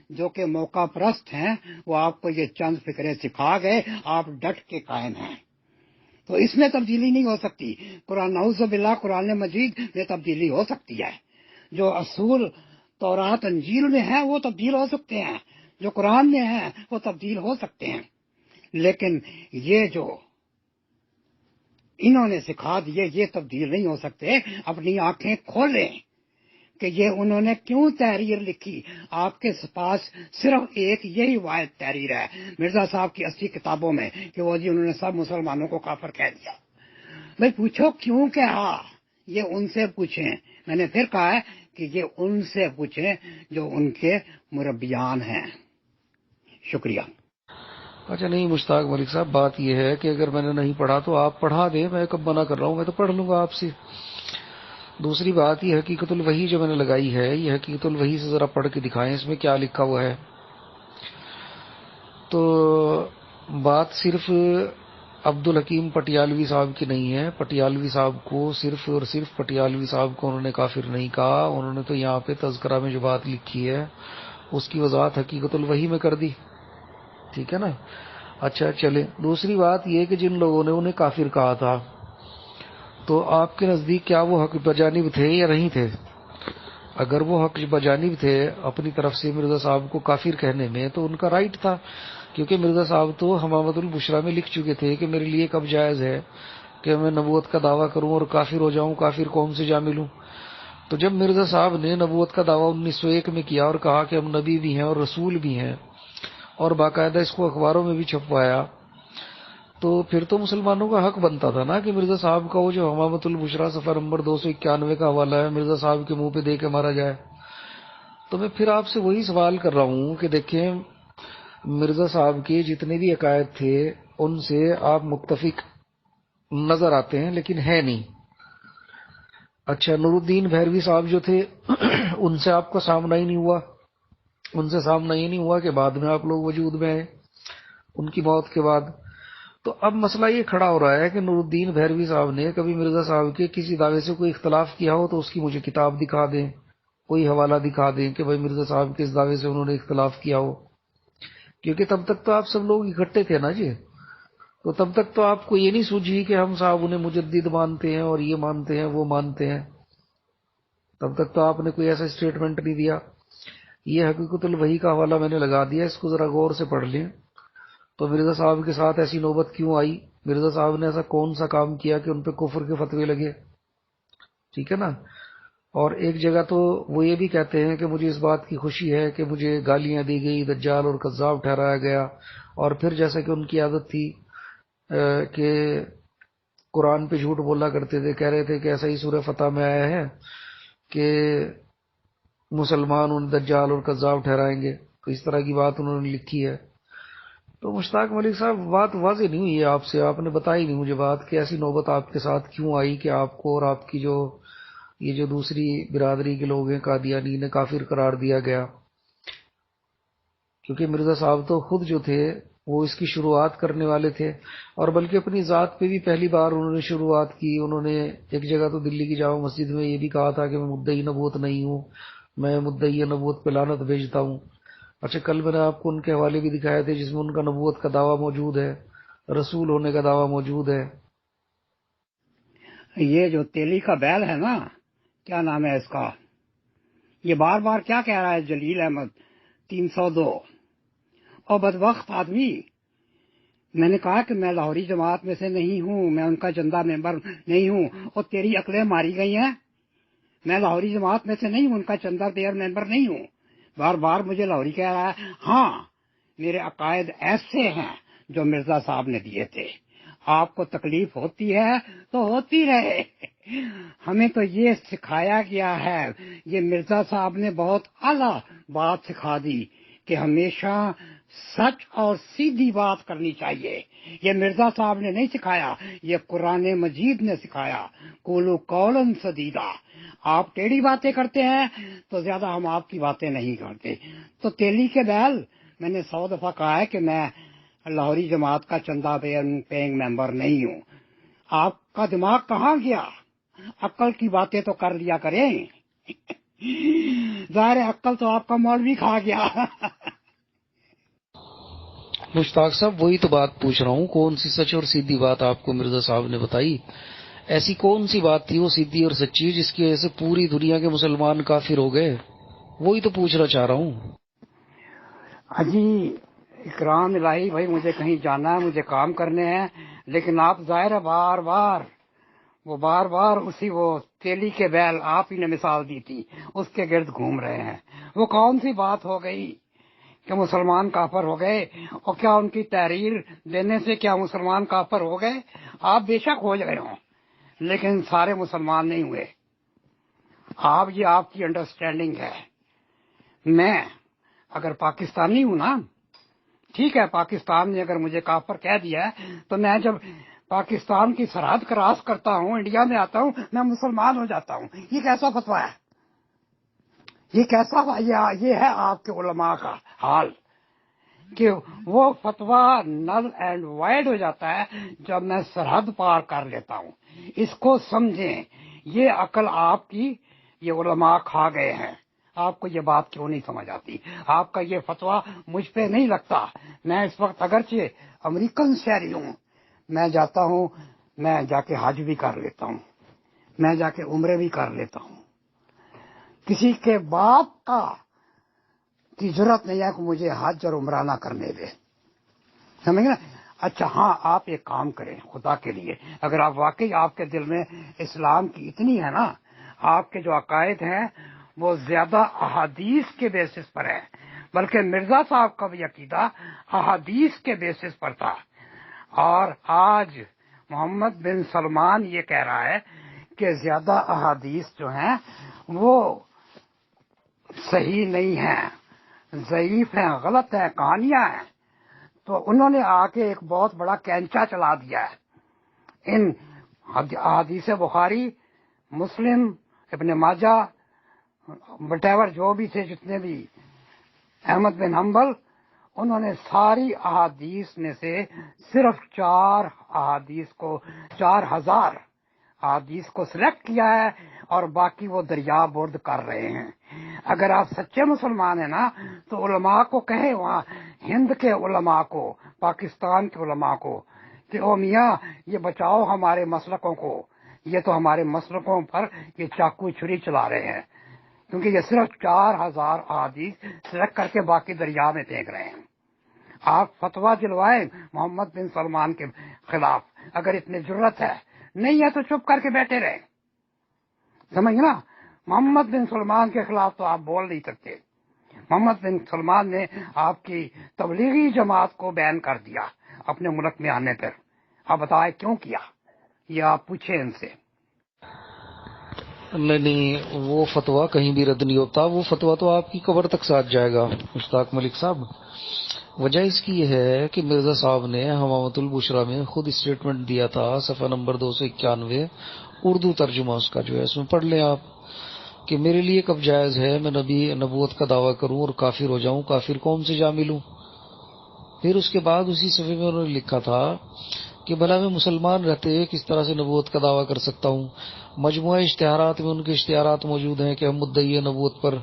جو کہ موقع پرست ہیں وہ آپ کو یہ چند فکرے سکھا گئے، آپ ڈٹ کے قائم ہیں، تو اس میں تبدیلی نہیں ہو سکتی۔ قرآن نعوذ باللہ قرآن مجید میں تبدیلی ہو سکتی ہے، جو اصول تورات انجیل میں ہیں وہ تبدیل ہو سکتے ہیں، جو قرآن میں ہیں وہ تبدیل ہو سکتے ہیں، لیکن یہ جو انہوں نے سکھا دیے یہ تبدیل نہیں ہو سکتے۔ اپنی آنکھیں کھولیں کہ یہ انہوں نے کیوں تحریر لکھی۔ آپ کے پاس صرف ایک یہی واحد تحریر ہے مرزا صاحب کی 80 کتابوں میں کہ وہ جی انہوں نے سب مسلمانوں کو کافر کہہ دیا۔ میں پوچھو کیوں کہا، یہ ان سے پوچھیں۔ میں نے پھر کہا ہے کہ یہ ان سے پوچھیں جو ان کے مربیان ہیں۔ شکریہ۔ اچھا نہیں مشتاق ملک صاحب، بات یہ ہے کہ اگر میں نے نہیں پڑھا تو آپ پڑھا دیں، میں کب منع کر رہا ہوں، میں تو پڑھ لوں گا آپ سے۔ دوسری بات یہ حقیقت الوحی جو میں نے لگائی ہے، یہ حقیقت الوحی سے ذرا پڑھ کے دکھائیں اس میں کیا لکھا ہوا ہے۔ تو بات صرف عبدالحکیم پٹیالوی صاحب کی نہیں ہے، پٹیالوی صاحب کو صرف اور صرف پٹیالوی صاحب کو انہوں نے کافر نہیں کہا، انہوں نے تو یہاں پہ تذکرہ میں جو بات لکھی ہے اس کی وضاحت حقیقت الوحی میں کر دی، ٹھیک ہے نا۔ اچھا چلیں، دوسری بات یہ کہ جن لوگوں نے انہیں کافر کہا تھا تو آپ کے نزدیک کیا وہ حق بجانب تھے یا نہیں تھے؟ اگر وہ حق بجانب تھے اپنی طرف سے مرزا صاحب کو کافر کہنے میں تو ان کا رائٹ تھا، کیونکہ مرزا صاحب تو حمامۃ البشریٰ میں لکھ چکے تھے کہ میرے لیے کب جائز ہے کہ میں نبوت کا دعویٰ کروں اور کافر ہو جاؤں، کافر قوم سے جا ملوں۔ تو جب مرزا صاحب نے نبوت کا دعویٰ 1901 میں کیا اور کہا کہ ہم نبی بھی ہیں اور رسول بھی ہیں اور باقاعدہ اس کو اخباروں میں بھی چھپوایا، تو پھر تو مسلمانوں کا حق بنتا تھا نا کہ مرزا صاحب کا وہ جو حمامۃ البشریٰ صفحہ نمبر 291 کا حوالہ ہے مرزا صاحب کے منہ پہ دے کے مارا جائے۔ تو میں پھر آپ سے وہی سوال کر رہا ہوں کہ دیکھیں مرزا صاحب کے جتنے بھی عقائد تھے ان سے آپ متفق نظر آتے ہیں لیکن ہے نہیں۔ اچھا نور الدین بھیروی صاحب جو تھے ان سے آپ کا سامنا ہی نہیں ہوا، ان سے سامنا ہی نہیں ہوا کہ بعد میں آپ لوگ وجود میں آئے ان کی موت کے بعد۔ تو اب مسئلہ یہ کھڑا ہو رہا ہے کہ نور الدین بھیروی صاحب نے کبھی مرزا صاحب کے کسی دعوے سے کوئی اختلاف کیا ہو تو اس کی مجھے کتاب دکھا دیں، کوئی حوالہ دکھا دیں کہ بھائی مرزا صاحب کے اس دعوے سے انہوں نے اختلاف کیا ہو، کیونکہ تب تک تو آپ سب لوگ اکٹھے تھے نا جی، تو تب تک تو آپ کو یہ نہیں سوچی کہ ہم صاحب انہیں مجدد مانتے ہیں اور یہ مانتے ہیں وہ مانتے ہیں، تب تک تو آپ نے کوئی ایسا اسٹیٹمنٹ نہیں دیا۔ یہ حقیقت الوحی کا حوالہ میں نے لگا دیا، اس کو ذرا غور سے پڑھ لیں۔ تو مرزا صاحب کے ساتھ ایسی نوبت کیوں آئی، مرزا صاحب نے ایسا کون سا کام کیا کہ ان پہ کفر کے فتوے لگے، ٹھیک ہے نا۔ اور ایک جگہ تو وہ یہ بھی کہتے ہیں کہ مجھے اس بات کی خوشی ہے کہ مجھے گالیاں دی گئی، دجال اور کذاب ٹھہرایا گیا، اور پھر جیسا کہ ان کی عادت تھی کہ قرآن پہ جھوٹ بولا کرتے تھے، کہہ رہے تھے کہ ایسا ہی سورہ فتح میں آیا ہے کہ مسلمان ان دجال اور کذاب ٹھہرائیں گے، تو اس طرح کی بات انہوں نے لکھی ہے۔ تو مشتاق ملک صاحب بات واضح نہیں ہوئی ہے آپ سے، آپ نے بتائی نہیں مجھے بات کہ ایسی نوبت آپ کے ساتھ کیوں آئی کہ آپ کو اور آپ کی یہ جو دوسری برادری کے لوگ ہیں قادیانی نے کافر قرار دیا گیا، کیونکہ مرزا صاحب تو خود جو تھے وہ اس کی شروعات کرنے والے تھے، اور بلکہ اپنی ذات پہ بھی پہلی بار انہوں نے شروعات کی۔ انہوں نے ایک جگہ تو دلی کی جامع مسجد میں یہ بھی کہا تھا کہ میں مدعی نبوت نہیں ہوں، میں مدعی نبوت پہ لعنت بھیجتا ہوں۔ اچھا کل میں نے آپ کو ان کے حوالے بھی دکھائے تھے جس میں ان کا نبوت کا دعویٰ موجود ہے، رسول ہونے کا دعویٰ موجود ہے۔ یہ جو تیلی کا بیل ہے نا، کیا نام ہے اس کا، یہ بار بار کیا کہہ رہا ہے جلیل احمد 302، اور بدبخت آدمی۔ میں نے کہا کہ میں لاہوری جماعت میں سے نہیں ہوں، میں ان کا چندہ ممبر نہیں ہوں، اور تیری عقلیں ماری گئی ہیں، میں لاہوری جماعت میں سے نہیں ہوں، ان کا چندہ دیئر ممبر نہیں ہوں۔ بار بار مجھے لاہوری کہہ رہا ہے۔ ہاں میرے عقائد ایسے ہیں جو مرزا صاحب نے دیے تھے، آپ کو تکلیف ہوتی ہے تو ہوتی رہے، ہمیں تو یہ سکھایا گیا ہے، یہ مرزا صاحب نے بہت اعلیٰ بات سکھا دی کہ ہمیشہ سچ اور سیدھی بات کرنی چاہیے۔ یہ مرزا صاحب نے نہیں سکھایا، یہ قرآن مجید نے سکھایا، قولوا قولا سدیدا۔ آپ ٹیڑھی باتیں کرتے ہیں تو زیادہ ہم آپ کی باتیں نہیں کرتے۔ تو تیلی کے بیل، میں نے 100 دفعہ کہا ہے کہ میں لاہوری جماعت کا چندہ پیئنگ ممبر نہیں ہوں۔ آپ کا دماغ کہاں گیا؟ عقل کی باتیں تو کر لیا کریں۔ ظاہر ہے عقل تو آپ کا مولوی کھا گیا. مشتاق صاحب وہی تو بات پوچھ رہا ہوں، کون سی سچ اور سیدھی بات آپ کو مرزا صاحب نے بتائی؟ ایسی کون سی بات تھی وہ سیدھی اور سچی جس کی وجہ سے پوری دنیا کے مسلمان کافر ہو گئے؟ وہی تو پوچھنا چاہ رہا ہوں. اجی اکرام الہی بھائی، مجھے کہیں جانا ہے، مجھے کام کرنے ہیں، لیکن آپ ظاہر ہے بار بار اسی وہ تیلی کے بیل آپ ہی نے مثال دی تھی اس کے گرد گھوم رہے ہیں. وہ کون سی بات ہو گئی کہ مسلمان کافر ہو گئے؟ اور کیا ان کی تحریر دینے سے کیا مسلمان کافر ہو گئے؟ آپ بے شک ہو گئے ہوں، لیکن سارے مسلمان نہیں ہوئے. یہ آپ کی انڈرسٹینڈنگ ہے. میں اگر پاکستانی ہوں نا، ٹھیک ہے، پاکستان نے اگر مجھے کافر کہہ دیا ہے تو میں جب پاکستان کی سرحد کراس کرتا ہوں، انڈیا میں آتا ہوں، میں مسلمان ہو جاتا ہوں. یہ کیسا فتویٰ ہے؟ یہ ہے آپ کے علماء کا حال کہ وہ فتویٰ نل اینڈ وائڈ ہو جاتا ہے جب میں سرحد پار کر لیتا ہوں. اس کو سمجھیں، یہ عقل آپ کی یہ علماء کھا گئے ہیں. آپ کو یہ بات کیوں نہیں سمجھ آتی؟ آپ کا یہ فتویٰ مجھ پہ نہیں لگتا. میں اس وقت اگرچہ امریکن شہری ہوں، میں جاتا ہوں، میں جا کے حج بھی کر لیتا ہوں، میں جا کے عمرے بھی کر لیتا ہوں. کسی کے باپ کی ضرورت نہیں ہے کہ مجھے حج اور عمرہ نہ کرنے دے. سمجھ نا؟ اچھا ہاں، آپ ایک کام کریں خدا کے لیے، اگر آپ واقعی آپ کے دل میں اسلام کی اتنی ہے نا، آپ کے جو عقائد ہیں وہ زیادہ احادیث کے بیسس پر ہے، بلکہ مرزا صاحب کا بھی عقیدہ احادیث کے بیسس پر تھا. اور آج محمد بن سلمان یہ کہہ رہا ہے کہ زیادہ احادیث جو ہیں وہ صحیح نہیں ہیں، ضعیف ہیں، غلط ہیں، کہانیاں ہیں. تو انہوں نے آ کے ایک بہت بڑا کینچا چلا دیا ہے. ان احادیث بخاری، مسلم، ابن ماجہ، وٹیور جو بھی تھے، جتنے بھی، احمد بن حنبل، انہوں نے ساری احادیث میں سے صرف 4,000 احادیث کو سلیکٹ کیا ہے اور باقی وہ دریا برد کر رہے ہیں. اگر آپ سچے مسلمان ہیں نا تو علماء کو کہیں، وہاں ہند کے علماء کو، پاکستان کے علماء کو، کہ او میاں یہ بچاؤ ہمارے مسلکوں کو، یہ تو ہمارے مسلکوں پر یہ چاقو چھری چلا رہے ہیں، کیونکہ یہ صرف 4,000 احادیث سلیکٹ کر کے باقی دریا میں پھینک رہے ہیں. آپ فتویٰ دلوائیں محمد بن سلمان کے خلاف، اگر اتنی ضرورت ہے. نہیں ہے تو چپ کر کے بیٹھے رہیں. سمجھنا؟ محمد بن سلمان کے خلاف تو آپ بول نہیں سکتے. محمد بن سلمان نے آپ کی تبلیغی جماعت کو بین کر دیا اپنے ملک میں آنے پر. آپ بتائیں کیوں کیا؟ یہ آپ پوچھیں ان سے. نہیں، وہ فتویٰ کہیں بھی رد نہیں ہوتا. وہ فتویٰ تو آپ کی قبر تک ساتھ جائے گا مشتاق ملک صاحب. وجہ اس کی یہ ہے کہ مرزا صاحب نے حمامۃ البشریٰ میں خود اسٹیٹمنٹ دیا تھا، صفحہ نمبر 291، اردو ترجمہ اس کا جو ہے، اس میں پڑھ لیں آپ، کہ میرے لیے کب جائز ہے میں نبوت کا دعویٰ کروں اور کافر ہو جاؤں، کافر قوم سے جا ملوں. پھر اس کے بعد اسی صفحے میں انہوں نے لکھا تھا کہ بھلا میں مسلمان رہتے ہوئے کس طرح سے نبوت کا دعویٰ کر سکتا ہوں. مجموعہ اشتہارات میں ان کے اشتہارات موجود ہیں کہ ہم مدعی نبوت پر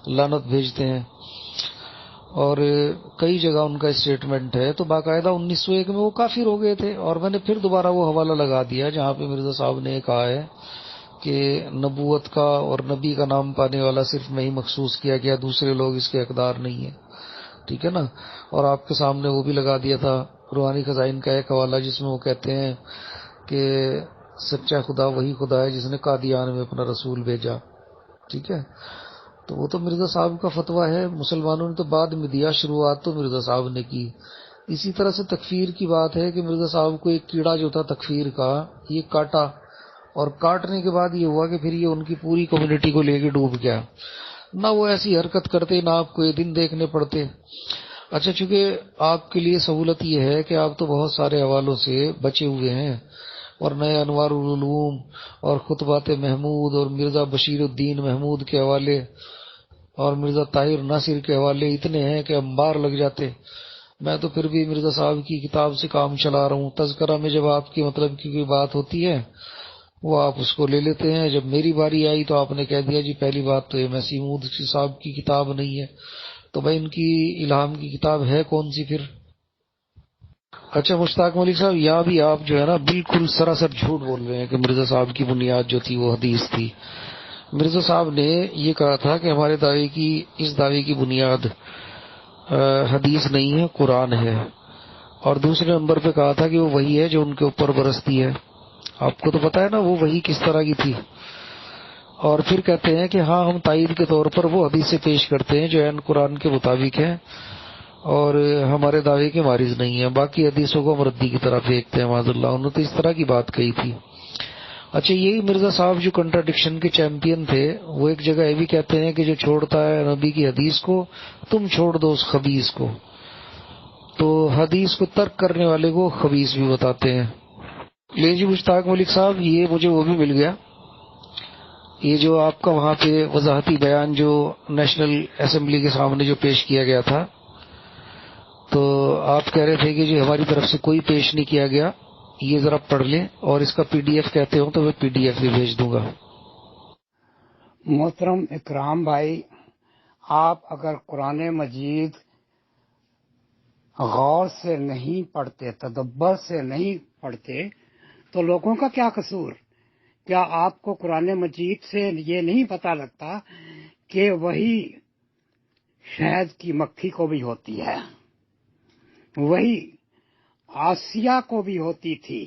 لعنت بھیجتے ہیں، اور کئی جگہ ان کا اسٹیٹمنٹ ہے. تو باقاعدہ 1901 میں وہ کافر ہو گئے تھے، اور میں نے پھر دوبارہ وہ حوالہ لگا دیا جہاں پہ مرزا صاحب نے کہا ہے کہ نبوت کا اور نبی کا نام پانے والا صرف میں ہی مخصوص کیا گیا، دوسرے لوگ اس کے حقدار نہیں ہیں. ٹھیک ہے نا؟ اور آپ کے سامنے وہ بھی لگا دیا تھا روحانی خزائن کا ایک حوالہ جس میں وہ کہتے ہیں کہ سچا خدا وہی خدا ہے جس نے قادیان میں اپنا رسول بھیجا. ٹھیک ہے؟ تو وہ تو مرزا صاحب کا فتویٰ ہے. مسلمانوں نے تو بعد میں دیا، شروعات تو مرزا صاحب نے کی. اسی طرح سے تکفیر کی بات ہے کہ مرزا صاحب کو ایک کیڑا جو تھا تکفیر کا، یہ کاٹا، اور کاٹنے کے بعد یہ ہوا کہ پھر یہ ان کی پوری کمیونٹی کو لے کے ڈوب گیا. نہ وہ ایسی حرکت کرتے، نہ آپ کو یہ دن دیکھنے پڑتے. اچھا، چونکہ آپ کے لیے سہولت یہ ہے کہ آپ تو بہت سارے حوالوں سے بچے ہوئے ہیں، اور نئے انوار العلوم اور خطبات محمود اور مرزا بشیر الدین محمود کے حوالے اور مرزا طاہر ناصر کے حوالے اتنے ہیں کہ انبار لگ جاتے. میں تو پھر بھی مرزا صاحب کی کتاب سے کام چلا رہا ہوں. تذکرہ میں جب آپ کی مطلب کی کوئی بات ہوتی ہے وہ آپ اس کو لے لیتے ہیں. جب میری باری آئی تو آپ نے کہہ دیا جی پہلی بات تو یہ مسیح موعود صاحب کی کتاب نہیں ہے. تو بھائی ان کی الہام کی کتاب ہے کون سی پھر؟ اچھا مشتاق ملک صاحب، یہاں بھی آپ جو ہے نا بالکل سراسر جھوٹ بول رہے ہیں کہ مرزا صاحب کی بنیاد جو تھی وہ حدیث تھی. مرزا صاحب نے یہ کہا تھا کہ ہمارے اس دعوے کی بنیاد حدیث نہیں ہے، قرآن ہے. اور دوسرے نمبر پہ کہا تھا کہ وہ وہی ہے جو ان کے اوپر برستی ہے. آپ کو تو پتا ہے نا وہ وہی کس طرح کی تھی. اور پھر کہتے ہیں کہ ہاں ہم تائید کے طور پر وہ حدیثیں پیش کرتے ہیں جو عین قرآن کے مطابق ہیں اور ہمارے دعوے کے مارز نہیں ہیں، باقی حدیثوں کو ہم ردی کی طرح پھینکتے ہیں. معاذ اللہ، انہوں نے تو اس طرح کی بات کہی تھی. اچھا، یہی مرزا صاحب جو کنٹراڈکشن کے چیمپئن تھے، وہ ایک جگہ یہ بھی کہتے ہیں کہ جو چھوڑتا ہے نبی کی حدیث کو تم چھوڑ دو اس خبیث کو. تو حدیث کو ترک کرنے والے کو خبیث بھی بتاتے ہیں. لے جی مشتاق ملک صاحب، یہ مجھے وہ بھی مل گیا، یہ جو آپ کا وہاں پہ وضاحتی بیان جو نیشنل اسمبلی کے سامنے جو پیش کیا گیا تھا، تو آپ کہہ رہے تھے کہ جو ہماری طرف سے کوئی پیش نہیں کیا گیا. یہ ذرا پڑھ لیں، اور اس کا پی ڈی ایف کہتے ہو تو میں پی ڈی ایف بھی بھیج دوں گا. محترم اکرام بھائی، آپ اگر قرآن مجید غور سے نہیں پڑھتے، تدبر سے نہیں پڑھتے، تو لوگوں کا کیا قصور؟ کیا آپ کو قرآن مجید سے یہ نہیں پتہ لگتا کہ وہی شہد کی مکھی کو بھی ہوتی ہے، وہی آسیہ کو بھی ہوتی تھی،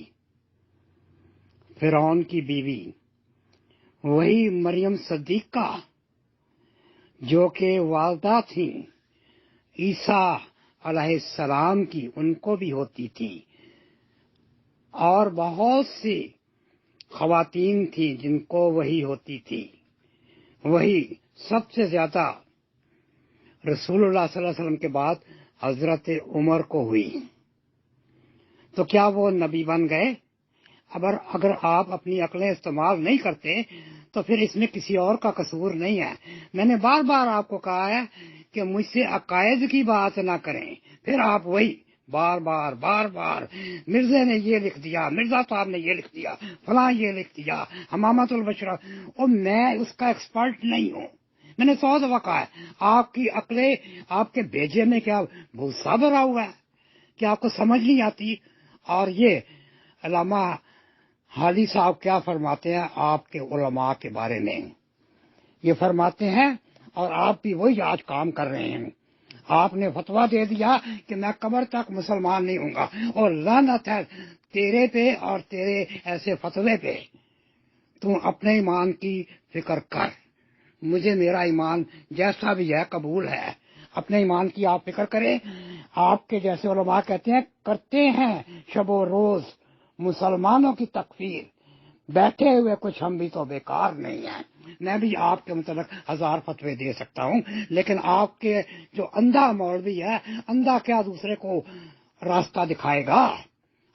فرعون کی بیوی، وہی مریم صدیقہ جو کہ والدہ تھیں عیسیٰ علیہ السلام کی، ان کو بھی ہوتی تھی، اور بہت سی خواتین تھیں جن کو وہی ہوتی تھی. وہی سب سے زیادہ رسول اللہ صلی اللہ علیہ وسلم کے بعد حضرت عمر کو ہوئی. تو کیا وہ نبی بن گئے؟ اگر آپ اپنی عقلیں استعمال نہیں کرتے تو پھر اس میں کسی اور کا قصور نہیں ہے. میں نے بار بار آپ کو کہا ہے کہ مجھ سے عقائد کی بات نہ کریں، پھر آپ وہی بار بار مرزا نے یہ لکھ دیا، مرزا صاحب نے یہ لکھ دیا، فلاں یہ لکھ دیا، حمامۃ البشرا. اور میں اس کا ایکسپرٹ نہیں ہوں. میں نے 100 دفعہ کہا ہے، آپ کی عقلیں، آپ کے بھیجے میں کیا بھوسا بھرا ہوا ہے کہ آپ کو سمجھ نہیں آتی؟ اور یہ علامہ حالی صاحب کیا فرماتے ہیں آپ کے علماء کے بارے میں؟ یہ فرماتے ہیں، اور آپ بھی وہی آج کام کر رہے ہیں. آپ نے فتویٰ دے دیا کہ میں قبر تک مسلمان نہیں ہوں گا، اور لعنت ہے تیرے پہ اور تیرے ایسے فتوے پہ. تم اپنے ایمان کی فکر کر. مجھے میرا ایمان جیسا بھی ہے قبول ہے، اپنے ایمان کی آپ فکر کریں. آپ کے جیسے علماء کہتے ہیں کرتے ہیں شب و روز مسلمانوں کی تکفیر، بیٹھے ہوئے کچھ ہم بھی تو بیکار نہیں ہیں. میں بھی آپ کے متعلق 1000 فتوے دے سکتا ہوں، لیکن آپ کے جو اندھا مولوی ہے، اندھا کیا دوسرے کو راستہ دکھائے گا؟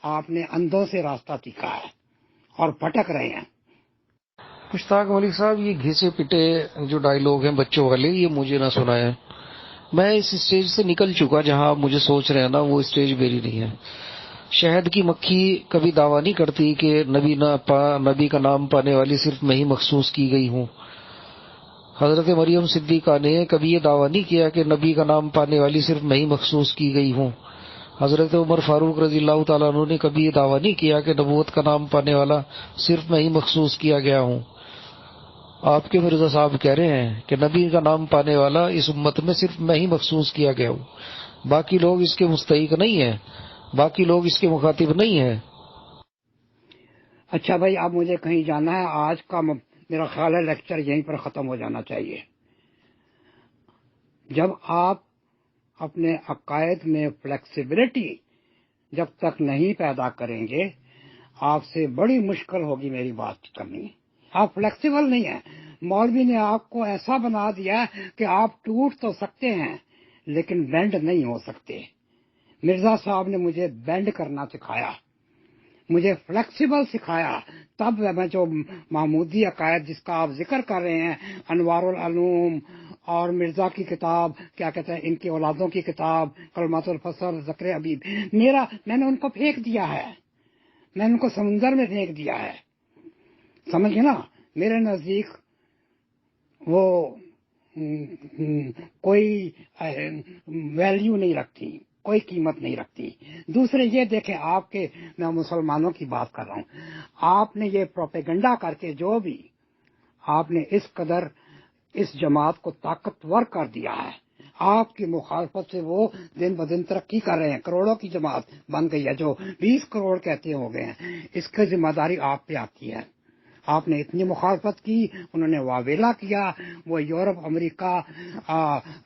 آپ نے اندھوں سے راستہ سیکھا ہے اور بھٹک رہے ہیں. مشتاق ملک صاحب، یہ گھسے پٹے جو ڈائیلاگ ہیں بچوں والے، یہ مجھے نہ سنائیں. میں اس اسٹیج سے نکل چکا جہاں آپ مجھے سوچ رہے ہیں نا، وہ اسٹیج میری نہیں ہے. شہد کی مکھی کبھی دعویٰ نہیں کرتی کہ نبی کا نام پانے والی صرف میں ہی مخصوص کی گئی ہوں. حضرت مریم صدیقہ نے کبھی یہ دعویٰ نہیں کیا کہ نبی کا نام پانے والی صرف میں ہی مخصوص کی گئی ہوں. حضرت عمر فاروق رضی اللہ تعالیٰ عنہ نے کبھی یہ دعویٰ نہیں کیا کہ نبوت کا نام پانے والا صرف میں ہی مخصوص کیا گیا ہوں. آپ کے مرزا صاحب کہہ رہے ہیں کہ نبی کا نام پانے والا اس امت میں صرف میں ہی مخصوص کیا گیا ہوں، باقی لوگ اس کے مستحق نہیں ہیں، باقی لوگ اس کے مخاطب نہیں ہیں. اچھا بھائی، اب مجھے کہیں جانا ہے. آج کا میرا خیال ہے لیکچر یہیں پر ختم ہو جانا چاہیے. جب آپ اپنے عقائد میں فلیکسیبلٹی جب تک نہیں پیدا کریں گے، آپ سے بڑی مشکل ہوگی میری بات کرنی. آپ فلیکسیبل نہیں ہیں. مولوی نے آپ کو ایسا بنا دیا کہ آپ ٹوٹ تو سکتے ہیں لیکن بینڈ نہیں ہو سکتے. مرزا صاحب نے مجھے بینڈ کرنا سکھایا، مجھے فلیکسیبل سکھایا. تب میں جو محمودی عقائد جس کا آپ ذکر کر رہے ہیں، انوار العلوم اور مرزا کی کتاب، کیا کہتے ہیں ان کی اولادوں کی کتاب، کلمات الفصل، ذکر حبیب، میں نے ان کو پھینک دیا ہے، میں نے ان کو سمندر میں پھینک دیا ہے. سمجھے نا، میرے نزدیک وہ کوئی ویلیو نہیں رکھتی، کوئی قیمت نہیں رکھتی۔ دوسرے یہ دیکھیں، آپ کے، میں مسلمانوں کی بات کر رہا ہوں، آپ نے یہ پروپیگنڈا کر کے جو بھی آپ نے اس قدر اس جماعت کو طاقتور کر دیا ہے، آپ کی مخالفت سے وہ دن بدن ترقی کر رہے ہیں، کروڑوں کی جماعت بن گئی ہے، جو 20 کروڑ کہتے ہو گئے ہیں، اس کی ذمہ داری آپ پہ آتی ہے۔ آپ نے اتنی مخالفت کی، انہوں نے واویلا کیا، وہ یورپ، امریکہ،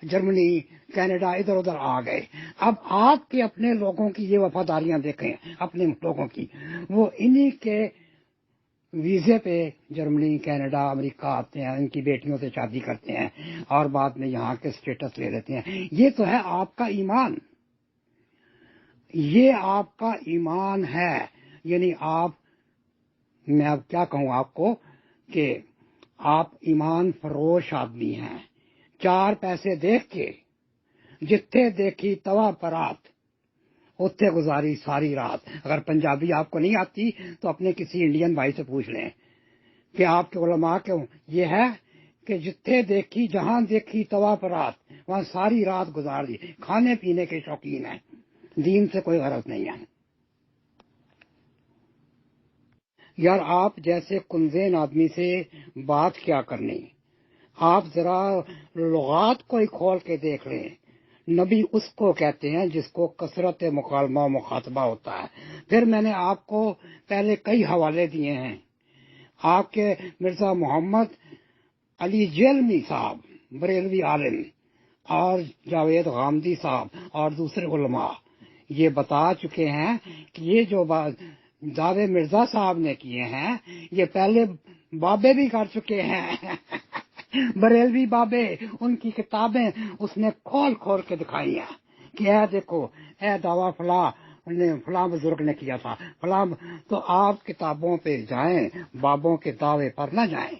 جرمنی، کینیڈا ادھر ادھر آ گئے۔ اب آپ کے اپنے لوگوں کی یہ وفاداریاں دیکھیں، اپنے لوگوں کی، وہ انہی کے ویزے پہ جرمنی، کینیڈا، امریکہ آتے ہیں، ان کی بیٹیوں سے شادی کرتے ہیں اور بعد میں یہاں کے سٹیٹس لے لیتے ہیں۔ یہ تو ہے آپ کا ایمان، یہ آپ کا ایمان ہے۔ یعنی آپ، میں اب کیا کہوں آپ کو کہ آپ ایمان فروش آدمی ہیں۔ 4 پیسے دیکھ کے جتھے دیکھی توا پرات، اتھے گزاری ساری رات۔ اگر پنجابی آپ کو نہیں آتی تو اپنے کسی انڈین بھائی سے پوچھ لیں کہ آپ کے علماء کیوں یہ ہے کہ جتھے دیکھی، جہاں دیکھی توا پرات، وہاں ساری رات گزار دی۔ کھانے پینے کے شوقین ہیں، دین سے کوئی غرض نہیں ہے۔ یار آپ جیسے کنزین آدمی سے بات کیا کرنی، آپ ذرا لغات کو ہی کھول کے دیکھ لیں۔ نبی اس کو کہتے ہیں جس کو کثرت مکالمہ و مخاطبہ ہوتا ہے۔ پھر میں نے آپ کو پہلے کئی حوالے دیے ہیں، آپ کے مرزا محمد علی جیلمی صاحب بریلوی عالم اور جاوید غامدی صاحب اور دوسرے علماء یہ بتا چکے ہیں کہ یہ جو دعوے مرزا صاحب نے کیے ہیں یہ پہلے بابے بھی کر چکے ہیں بریلوی بابے، ان کی کتابیں اس نے کھول کھول کے دکھائی ہیں کہ اے دیکھو، اے دعویٰ فلاں بزرگ نے کیا تھا فلاں۔ تو آپ کتابوں پہ جائیں، بابوں کے دعوے پر نہ جائیں۔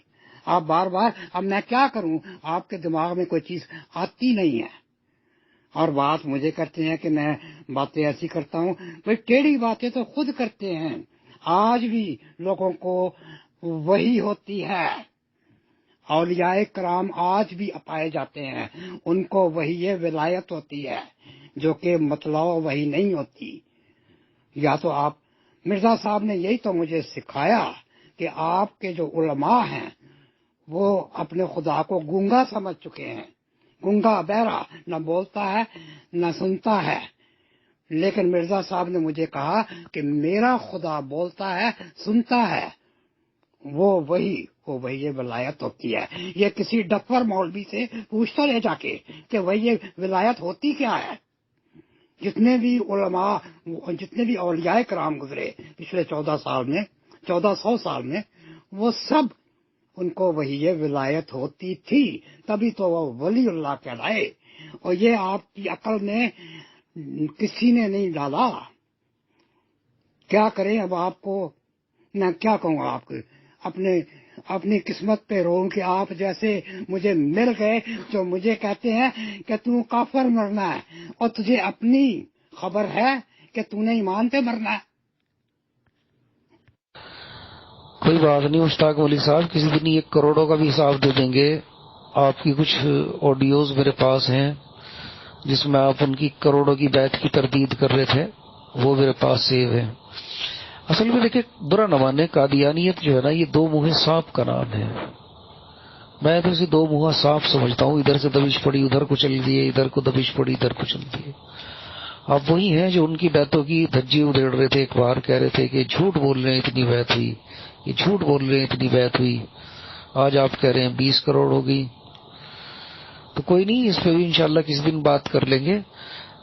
آپ بار بار، اب میں کیا کروں، آپ کے دماغ میں کوئی چیز آتی نہیں ہے اور بات مجھے کرتے ہیں کہ میں باتیں ایسی کرتا ہوں۔ بھئی ٹیڑھی باتیں تو خود کرتے ہیں، آج بھی لوگوں کو وہی ہوتی ہے۔ اولیاء کرام آج بھی پائے جاتے ہیں، ان کو وہی ولایت ہوتی ہے جو کہ مطلع وہی نہیں ہوتی۔ یا تو آپ، مرزا صاحب نے یہی تو مجھے سکھایا کہ آپ کے جو علماء ہیں وہ اپنے خدا کو گونگا سمجھ چکے ہیں، گونگا بہرا، نہ بولتا ہے نہ سنتا ہے۔ لیکن مرزا صاحب نے مجھے کہا کہ میرا خدا بولتا ہے، سنتا ہے، وہ وہی ولایت ہوتی ہے۔ یہ کسی ڈفر مولوی سے پوچھتا رہے جا کے کہ وہی ولایت ہوتی کیا ہے۔ جتنے بھی علماء، جتنے بھی اولیاء کرام گزرے پچھلے 1400 سال میں، وہ سب ان کو وہی ولایت ہوتی تھی، تبھی تو وہ ولی اللہ کہلائے۔ اور یہ آپ کی عقل میں کسی نے نہیں ڈالا۔ کیا کریں اب آپ کو، میں کیا کہوں آپ کو، اپنی قسمت پہ رو کہ آپ جیسے مجھے مل گئے جو مجھے کہتے ہیں کہ تو کافر مرنا ہے، اور تجھے اپنی خبر ہے کہ تو نے ایمان پہ مرنا ہے۔ کوئی بات نہیں مشتاق ولی صاحب، کسی دن 1 کروڑوں کا بھی حساب دے دیں گے۔ آپ کی کچھ آڈیوز میرے پاس ہیں جس میں آپ ان کی کروڑوں کی بیعت کی تردید کر رہے تھے، وہ میرے پاس سیو ہے۔ اصل میں دیکھیں، برا نہ مانے، قادیانیت جو ہے نا، یہ 2 منہ سانپ کا نام ہے۔ میں تو اسے 2 منہ سانپ سمجھتا ہوں، ادھر سے دبش پڑی ادھر کو چل دیے، ادھر کو دبش پڑی ادھر کو چل دیے۔ اب وہی ہیں جو ان کی بیعتوں کی دھجی ادھیڑ رہے تھے، ایک بار کہہ رہے تھے کہ جھوٹ بول رہے ہیں اتنی بیعت ہوئی، یہ جھوٹ بول رہے ہیں اتنی بیعت ہوئی، آج آپ کہہ رہے ہیں 20 کروڑ ہو گئی۔ تو کوئی نہیں، اس پہ بھی انشاءاللہ کسی دن بات کر لیں گے۔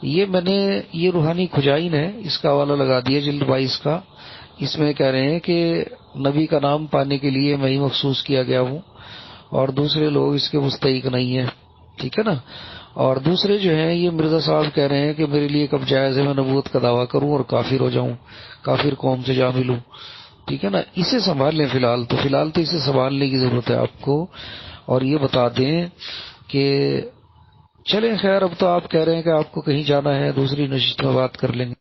یہ میں نے، یہ روحانی کھجائن ہے، اس کا حوالہ لگا دیا جلد 22 کا۔ اس میں کہہ رہے ہیں کہ نبی کا نام پانے کے لیے میں ہی مخصوص کیا گیا ہوں اور دوسرے لوگ اس کے مستحق نہیں ہیں، ٹھیک ہے نا۔ اور دوسرے جو ہیں، یہ مرزا صاحب کہہ رہے ہیں کہ میرے لیے کب جائز ہے میں نبوت کا دعویٰ کروں اور کافر ہو جاؤں، کافر قوم سے جا ملوں، ٹھیک ہے نا۔ اسے سنبھال لیں، فی الحال تو اسے سنبھالنے کی ضرورت ہے آپ کو۔ اور یہ بتا دیں کہ چلیں خیر، اب تو آپ کہہ رہے ہیں کہ آپ کو کہیں جانا ہے، دوسری نشست میں بات کر لیں گے۔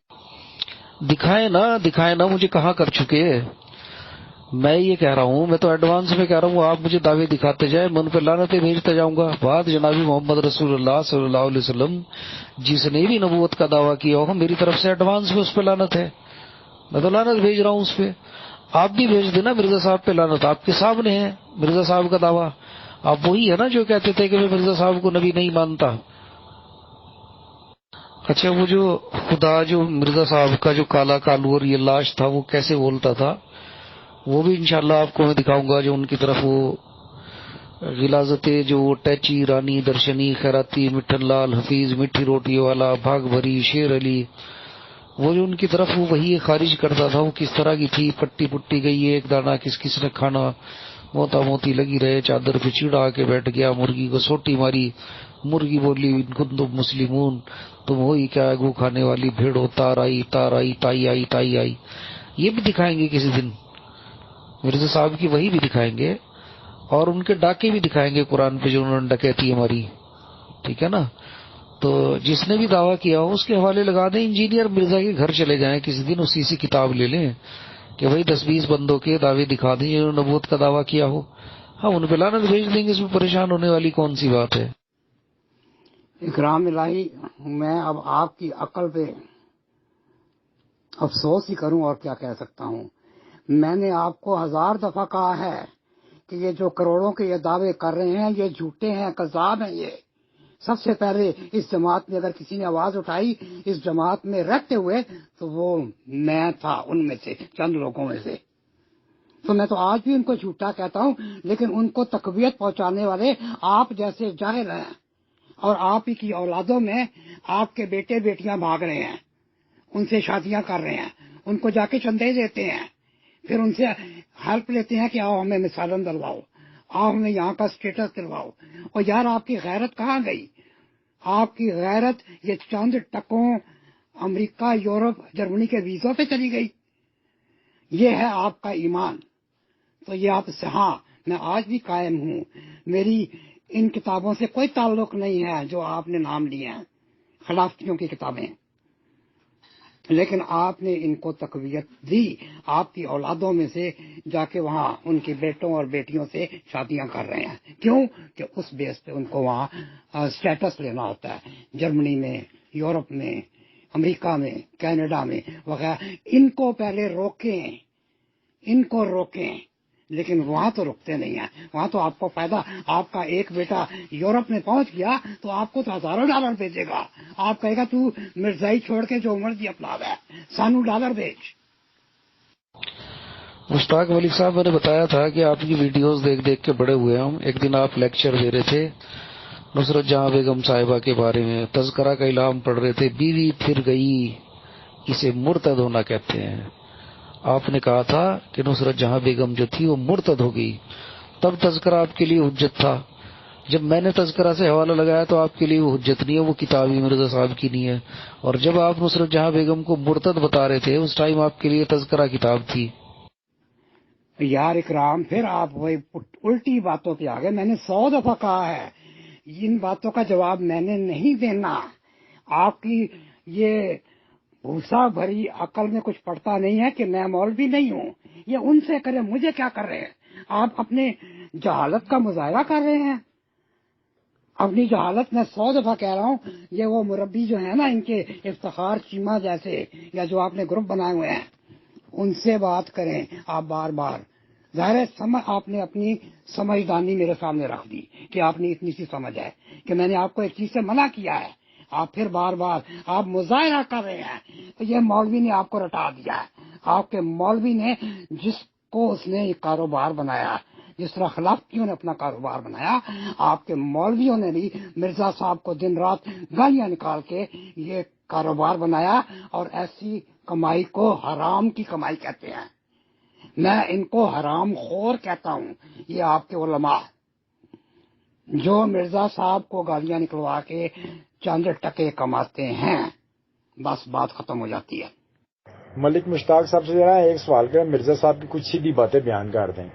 دکھائیں نا مجھے کہاں کر چکے، میں یہ کہہ رہا ہوں، میں تو ایڈوانس میں کہہ رہا ہوں، آپ مجھے دعوے دکھاتے جائیں، میں ان پہ لعنتیں بھیجتا جاؤں گا. بعد جناب محمد رسول اللہ صلی اللہ علیہ وسلم جس نے بھی نبوت کا دعویٰ کیا ہو، میری طرف سے ایڈوانس میں اس پہ لعنت ہے. میں تو لعنت بھیج رہا ہوں اس پہ. آپ بھی بھیج دینا مرزا صاحب پہ لعنت، آپ کے سامنے ہے مرزا صاحب کا دعویٰ. آپ وہی ہے نا جو کہتے تھے کہ میں مرزا صاحب کو نبی نہیں مانتا. اچھا، وہ جو خدا جو مرزا صاحب کا جو کالا کالو اور یہ لاش تھا وہ کیسے بولتا تھا، وہ بھی انشاءاللہ آپ کو میں دکھاؤں گا. جو ان کی طرف وہ غلاظتیں، جو ٹیچی، رانی، درشنی، خیراتی، مٹھن لال، حفیظ، میٹھی روٹی والا، بھاگ بھری، شیر علی، وہ جو ان کی طرف وہ وہی خارج کرتا تھا، وہ کس طرح کی تھی. پٹی پٹی گئی ایک دانہ کس کس نے کھانا، موتا موتی لگی رہے، چادر پہ چیڑا کے بیٹھ گیا، مرغی کو سوٹی ماری، مرغی بولی ان کنتم مسلمون، تم ہوئی کیا گو کھانے والی بھیڑ ہو، تار آئی تار آئی، تائی آئی تائی آئی. یہ بھی دکھائیں گے کسی دن، مرزا صاحب کی وہی بھی دکھائیں گے، اور ان کے ڈاکے بھی دکھائیں گے قرآن پہ جو انہوں نے ڈکیتی ہماری. ٹھیک ہے نا؟ تو جس نے بھی دعویٰ کیا ہو اس کے حوالے لگا دیں. انجینئر مرزا کے گھر چلے جائیں کسی دن، اسی سے کتاب لے لیں کہ بھائی 10-20 بندوں کے دعوے دکھا دیں جنہوں نے نبوت کا دعویٰ کیا ہو، ہم ان پہ لعنت بھیج دیں گے. اس میں پریشان ہونے والی کون سی بات ہے؟ اکرام الہی، میں اب آپ کی عقل پہ افسوس ہی کروں اور کیا کہہ سکتا ہوں. میں نے آپ کو 1000 دفعہ کہا ہے کہ یہ جو کروڑوں کے یہ دعوے کر رہے ہیں یہ جھوٹے ہیں، کذاب ہیں. یہ سب سے پہلے اس جماعت میں اگر کسی نے آواز اٹھائی اس جماعت میں رہتے ہوئے تو وہ میں تھا، ان میں سے چند لوگوں میں سے. تو میں تو آج بھی ان کو جھوٹا کہتا ہوں، لیکن ان کو تقویت پہنچانے والے آپ جیسے جاہل ہیں، اور آپ ہی کی اولادوں میں آپ کے بیٹے بیٹیاں بھاگ رہے ہیں، ان سے شادیاں کر رہے ہیں، ان کو جا کے چندے دیتے ہیں، پھر ان سے ہیلپ لیتے ہیں کہ آؤ ہمیں مثالن دلواؤ، آؤ ہمیں یہاں کا اسٹیٹس دلواؤ. اور یار آپ کی غیرت کہاں گئی؟ آپ کی غیرت یہ چند ٹکوں امریکہ، یورپ، جرمنی کے ویزوں پہ چلی گئی. یہ ہے آپ کا ایمان. تو یہ آپ سے، ہاں میں آج بھی قائم ہوں، میری ان کتابوں سے کوئی تعلق نہیں ہے جو آپ نے نام لیے ہیں، خلافتیوں کی کتابیں، لیکن آپ نے ان کو تقویت دی. آپ کی اولادوں میں سے جا کے وہاں ان کے بیٹوں اور بیٹیوں سے شادیاں کر رہے ہیں. کیوں؟ کہ اس بیس پہ ان کو وہاں اسٹیٹس لینا ہوتا ہے، جرمنی میں، یورپ میں، امریکہ میں، کینیڈا میں وغیرہ. ان کو پہلے روکیں، ان کو روکیں، لیکن وہاں تو رکتے نہیں ہیں. وہاں تو آپ کو فائدہ، آپ کا ایک بیٹا یورپ میں پہنچ گیا تو آپ کو تو $1000 بھیجے گا. آپ کہے گا تو مرزائی چھوڑ کے جو مرضی اپنا ہے، سانو ڈالر بھیج. مشتاق ملک صاحب، میں نے بتایا تھا کہ آپ کی ویڈیوز دیکھ دیکھ کے بڑے ہوئے ہم. ایک دن آپ لیکچر دے رہے تھے نصرت جہاں بیگم صاحبہ کے بارے میں، تذکرہ کا اعلان پڑھ رہے تھے، بیوی پھر گئی اسے مرتد ہونا کہتے ہیں. آپ نے کہا تھا کہ نصرت جہاں بیگم جو تھی وہ مرتد ہو گئی، تب تذکرہ آپ کے لیے حجت تھا. جب میں نے تذکرہ سے حوالہ لگایا تو آپ کے لیے وہ حجت نہیں ہے، وہ کتاب ہی مرزا صاحب کی نہیں ہے. اور جب آپ نصرت جہاں بیگم کو مرتد بتا رہے تھے اس ٹائم آپ کے لیے تذکرہ کتاب تھی. یار اکرام، پھر آپ وہی الٹی باتوں پہ آ گئے. میں نے 100 دفعہ کہا ہے ان باتوں کا جواب میں نے نہیں دینا. آپ کی یہ بھوسا بھری عقل میں کچھ پڑتا نہیں ہے کہ میں مولوی نہیں ہوں. یہ ان سے کرے، مجھے کیا کر رہے ہیں؟ آپ اپنے جہالت کا مظاہرہ کر رہے ہیں. اپنی جہالت میں 100 دفعہ کہہ رہا ہوں. یہ وہ مربی جو ہیں نا ان کے افتخار چیمہ جیسے، یا جو آپ نے گروپ بنائے ہوئے ہیں، ان سے بات کریں آپ بار بار. ظاہر ہے آپ نے اپنی سمجھدانی میرے سامنے رکھ دی کہ آپ نے اتنی سی سمجھ ہے کہ میں نے آپ کو ایک چیز سے منع کیا ہے، آپ پھر بار بار آپ مظاہرہ کر رہے ہیں. تو یہ مولوی نے آپ کو رٹا دیا ہے. آپ کے مولوی نے، جس کو اس نے ایک کاروبار بنایا، جس طرح خلافتیوں نے اپنا کاروبار بنایا، آپ کے مولویوں نے بھی مرزا صاحب کو دن رات گالیاں نکال کے یہ کاروبار بنایا، اور ایسی کمائی کو حرام کی کمائی کہتے ہیں. میں ان کو حرام خور کہتا ہوں. یہ آپ کے علماء جو مرزا صاحب کو گالیاں نکلوا کے چند ٹکے کماتے ہیں، بس بات ختم ہو جاتی ہے. ملک مشتاق صاحب سے ذرا ایک سوال کریں، مرزا صاحب کی کچھ سیدھی باتیں بیان کر دیں.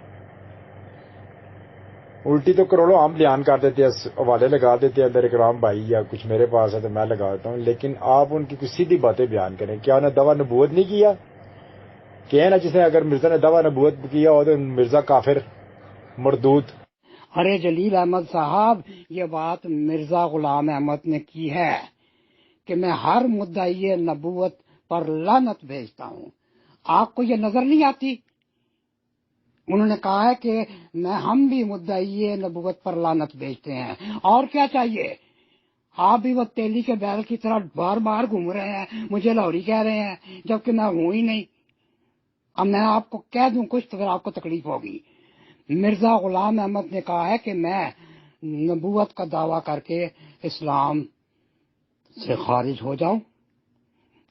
الٹی تو کروڑوں ہم بیان کر دیتے ہیں، حوالے لگا دیتے ہیں اندر اکرام بھائی، یا کچھ میرے پاس ہے تو میں لگا دیتا ہوں، لیکن آپ ان کی کچھ سیدھی باتیں بیان کریں. کیا انہیں دعویٰ نبوت نہیں کیا؟ کہ نا جس نے اگر مرزا نے دعویٰ نبوت کیا ہو تو مرزا کافر مردود. ارے جلیل احمد صاحب، یہ بات مرزا غلام احمد نے کی ہے کہ میں ہر مدعی نبوت پر لعنت بھیجتا ہوں. آپ کو یہ نظر نہیں آتی؟ انہوں نے کہا ہے کہ ہم بھی مدعی نبوت پر لعنت بھیجتے ہیں. اور کیا چاہیے؟ آپ بھی وہ تیلی کے بیل کی طرح بار بار گھوم رہے ہیں، مجھے لاہوری کہہ رہے ہیں جبکہ میں ہوں ہی نہیں. اب میں آپ کو کہہ دوں کچھ تو پھر آپ کو تکلیف ہوگی. مرزا غلام احمد نے کہا ہے کہ میں نبوت کا دعویٰ کر کے اسلام سے خارج ہو جاؤں.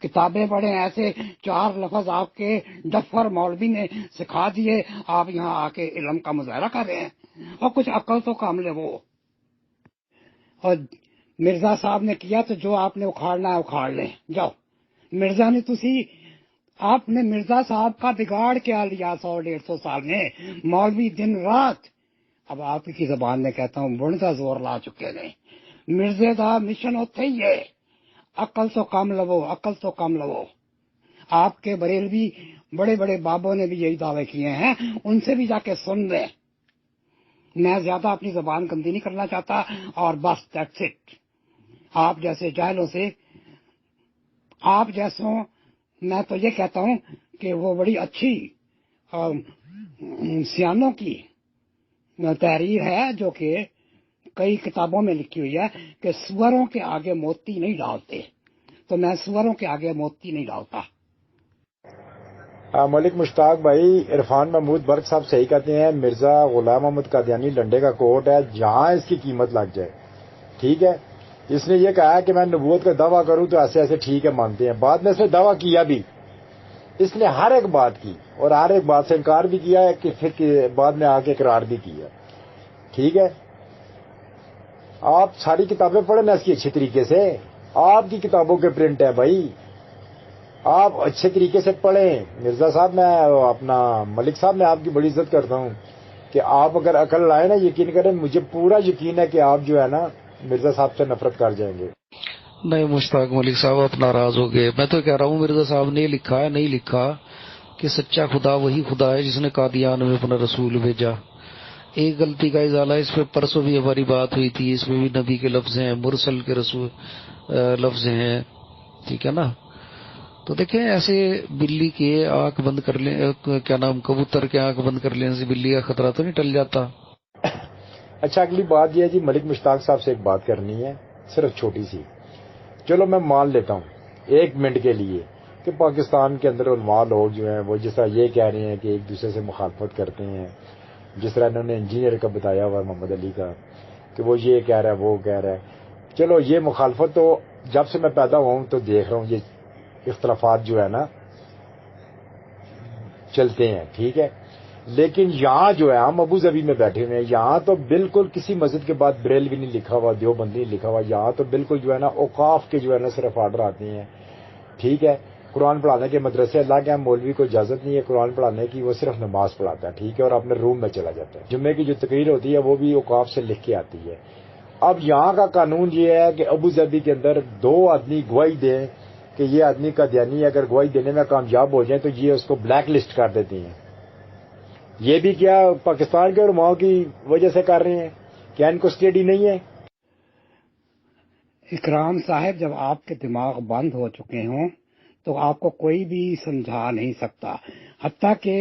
کتابیں پڑھیں، ایسے 4 لفظ آپ کے ڈفر مولوی نے سکھا دیے، آپ یہاں آ کے علم کا مظاہرہ کر رہے ہیں. اور کچھ عقل تو کام لے. وہ اور مرزا صاحب نے کیا تو جو آپ نے اکھاڑنا ہے اکھاڑ لیں. جاؤ. مرزا نے آپ نے مرزا صاحب کا بگاڑ کیا لیا 100-150 سال میں. مولوی دن رات، اب آپ کی زبان میں کہتا ہوں، بڑھتا زور لا چکے ہیں. مرزے دا مشن ہوتے ہی ہے عقل تو کم لو، عقل تو کم لو. آپ کے بریلوی بڑے بڑے بابوں نے بھی یہی دعوے کیے ہیں، ان سے بھی جا کے سن لیں. میں زیادہ اپنی زبان گندی نہیں کرنا چاہتا، اور بس دیٹس اٹ. آپ جیسے جاہلوں سے، آپ جیسوں، میں تو یہ کہتا ہوں کہ وہ بڑی اچھی سیانوں کی تحریر ہے جو کہ کئی کتابوں میں لکھی ہوئی ہے کہ سوروں کے آگے موتی نہیں ڈالتے. تو میں سوروں کے آگے موتی نہیں ڈالتا. ملک مشتاق بھائی، عرفان محمود برق صاحب صحیح کہتے ہیں. مرزا غلام محمد قادیانی لنڈے کا کوٹ ہے، جہاں اس کی قیمت لگ جائے. ٹھیک ہے، اس نے یہ کہا کہ میں نبوت کا دعویٰ کروں تو ایسے ایسے ٹھیک ہے مانتے ہیں. بعد میں اس نے دعویٰ کیا بھی، اس نے ہر ایک بات کی اور ہر ایک بات سے انکار بھی کیا ہے کہ پھر بعد میں آ کے اقرار بھی کیا. ٹھیک ہے، آپ ساری کتابیں پڑھیں نا اس کی اچھے طریقے سے. آپ کی کتابوں کے پرنٹ ہے بھائی، آپ اچھے طریقے سے پڑھیں. مرزا صاحب، میں اپنا ملک صاحب، میں آپ کی بڑی عزت کرتا ہوں کہ آپ اگر عقل لائیں نا، یقین کریں، مجھے پورا یقین ہے کہ آپ جو ہے نا مرزا صاحب سے نفرت کر جائیں گے. نہیں مشتاق ملک صاحب، آپ ناراض ہو گئے. میں تو کہہ رہا ہوں مرزا صاحب نے لکھا ہے، نہیں لکھا کہ سچا خدا وہی خدا ہے جس نے قادیان میں اپنا رسول بھیجا. ایک غلطی کا ازالہ، اس پہ پرسوں بھی ہماری بات ہوئی تھی، اس میں بھی نبی کے لفظ ہیں، مرسل کے رسول لفظ ہیں. ٹھیک ہے نا؟ تو دیکھیں، ایسے بلی کے آنکھ بند کر لیں، کیا نام، کبوتر کے آنکھ بند کر لینے سے بلی کا خطرہ تو نہیں ٹل جاتا. اچھا، اگلی بات یہ ہے جی، ملک مشتاق صاحب سے ایک بات کرنی ہے، صرف چھوٹی سی. چلو میں مان لیتا ہوں 1 منٹ کے لیے کہ پاکستان کے اندر علماء لوگ جو ہیں وہ جس طرح یہ کہہ رہے ہیں کہ ایک دوسرے سے مخالفت کرتے ہیں، جس طرح انہوں نے انجینئر کا بتایا ہوا محمد علی کا کہ وہ یہ کہہ رہا ہے وہ کہہ رہا ہے. چلو یہ مخالفت تو جب سے میں پیدا ہوا ہوں تو دیکھ رہا ہوں، یہ اختلافات جو ہے نا چلتے ہیں. ٹھیک ہے، لیکن یہاں جو ہے ہم ابو ظبی میں بیٹھے ہوئے ہیں، یہاں تو بالکل کسی مسجد کے بعد بریلوی نہیں لکھا ہوا، دیوبندی نہیں لکھا ہوا. یہاں تو بالکل جو ہے نا اوقاف کے جو ہے نا صرف آرڈر آتے ہیں. ٹھیک ہے، قرآن پڑھانے کے مدرسے اللہ کے، ہم مولوی کو اجازت نہیں ہے قرآن پڑھانے کی، وہ صرف نماز پڑھاتا ہے. ٹھیک ہے، اور اپنے روم میں چلا جاتا ہے. جمعے کی جو تقریر ہوتی ہے وہ بھی اوقاف سے لکھ کے آتی ہے. اب یہاں کا قانون یہ ہے کہ ابو ظبی کے اندر 2 آدمی گواہی دیں کہ یہ آدمی قادیانی، اگر گواہی دینے میں کامیاب ہو جائیں تو یہ اس کو بلیک لسٹ کر دیتے ہیں. یہ بھی کیا پاکستان کے علماء کی وجہ سے کر رہے ہیں؟ کیا ان کو اسٹڈی نہیں ہے؟ اکرام صاحب، جب آپ کے دماغ بند ہو چکے ہوں تو آپ کو کوئی بھی سمجھا نہیں سکتا. حتیٰ کہ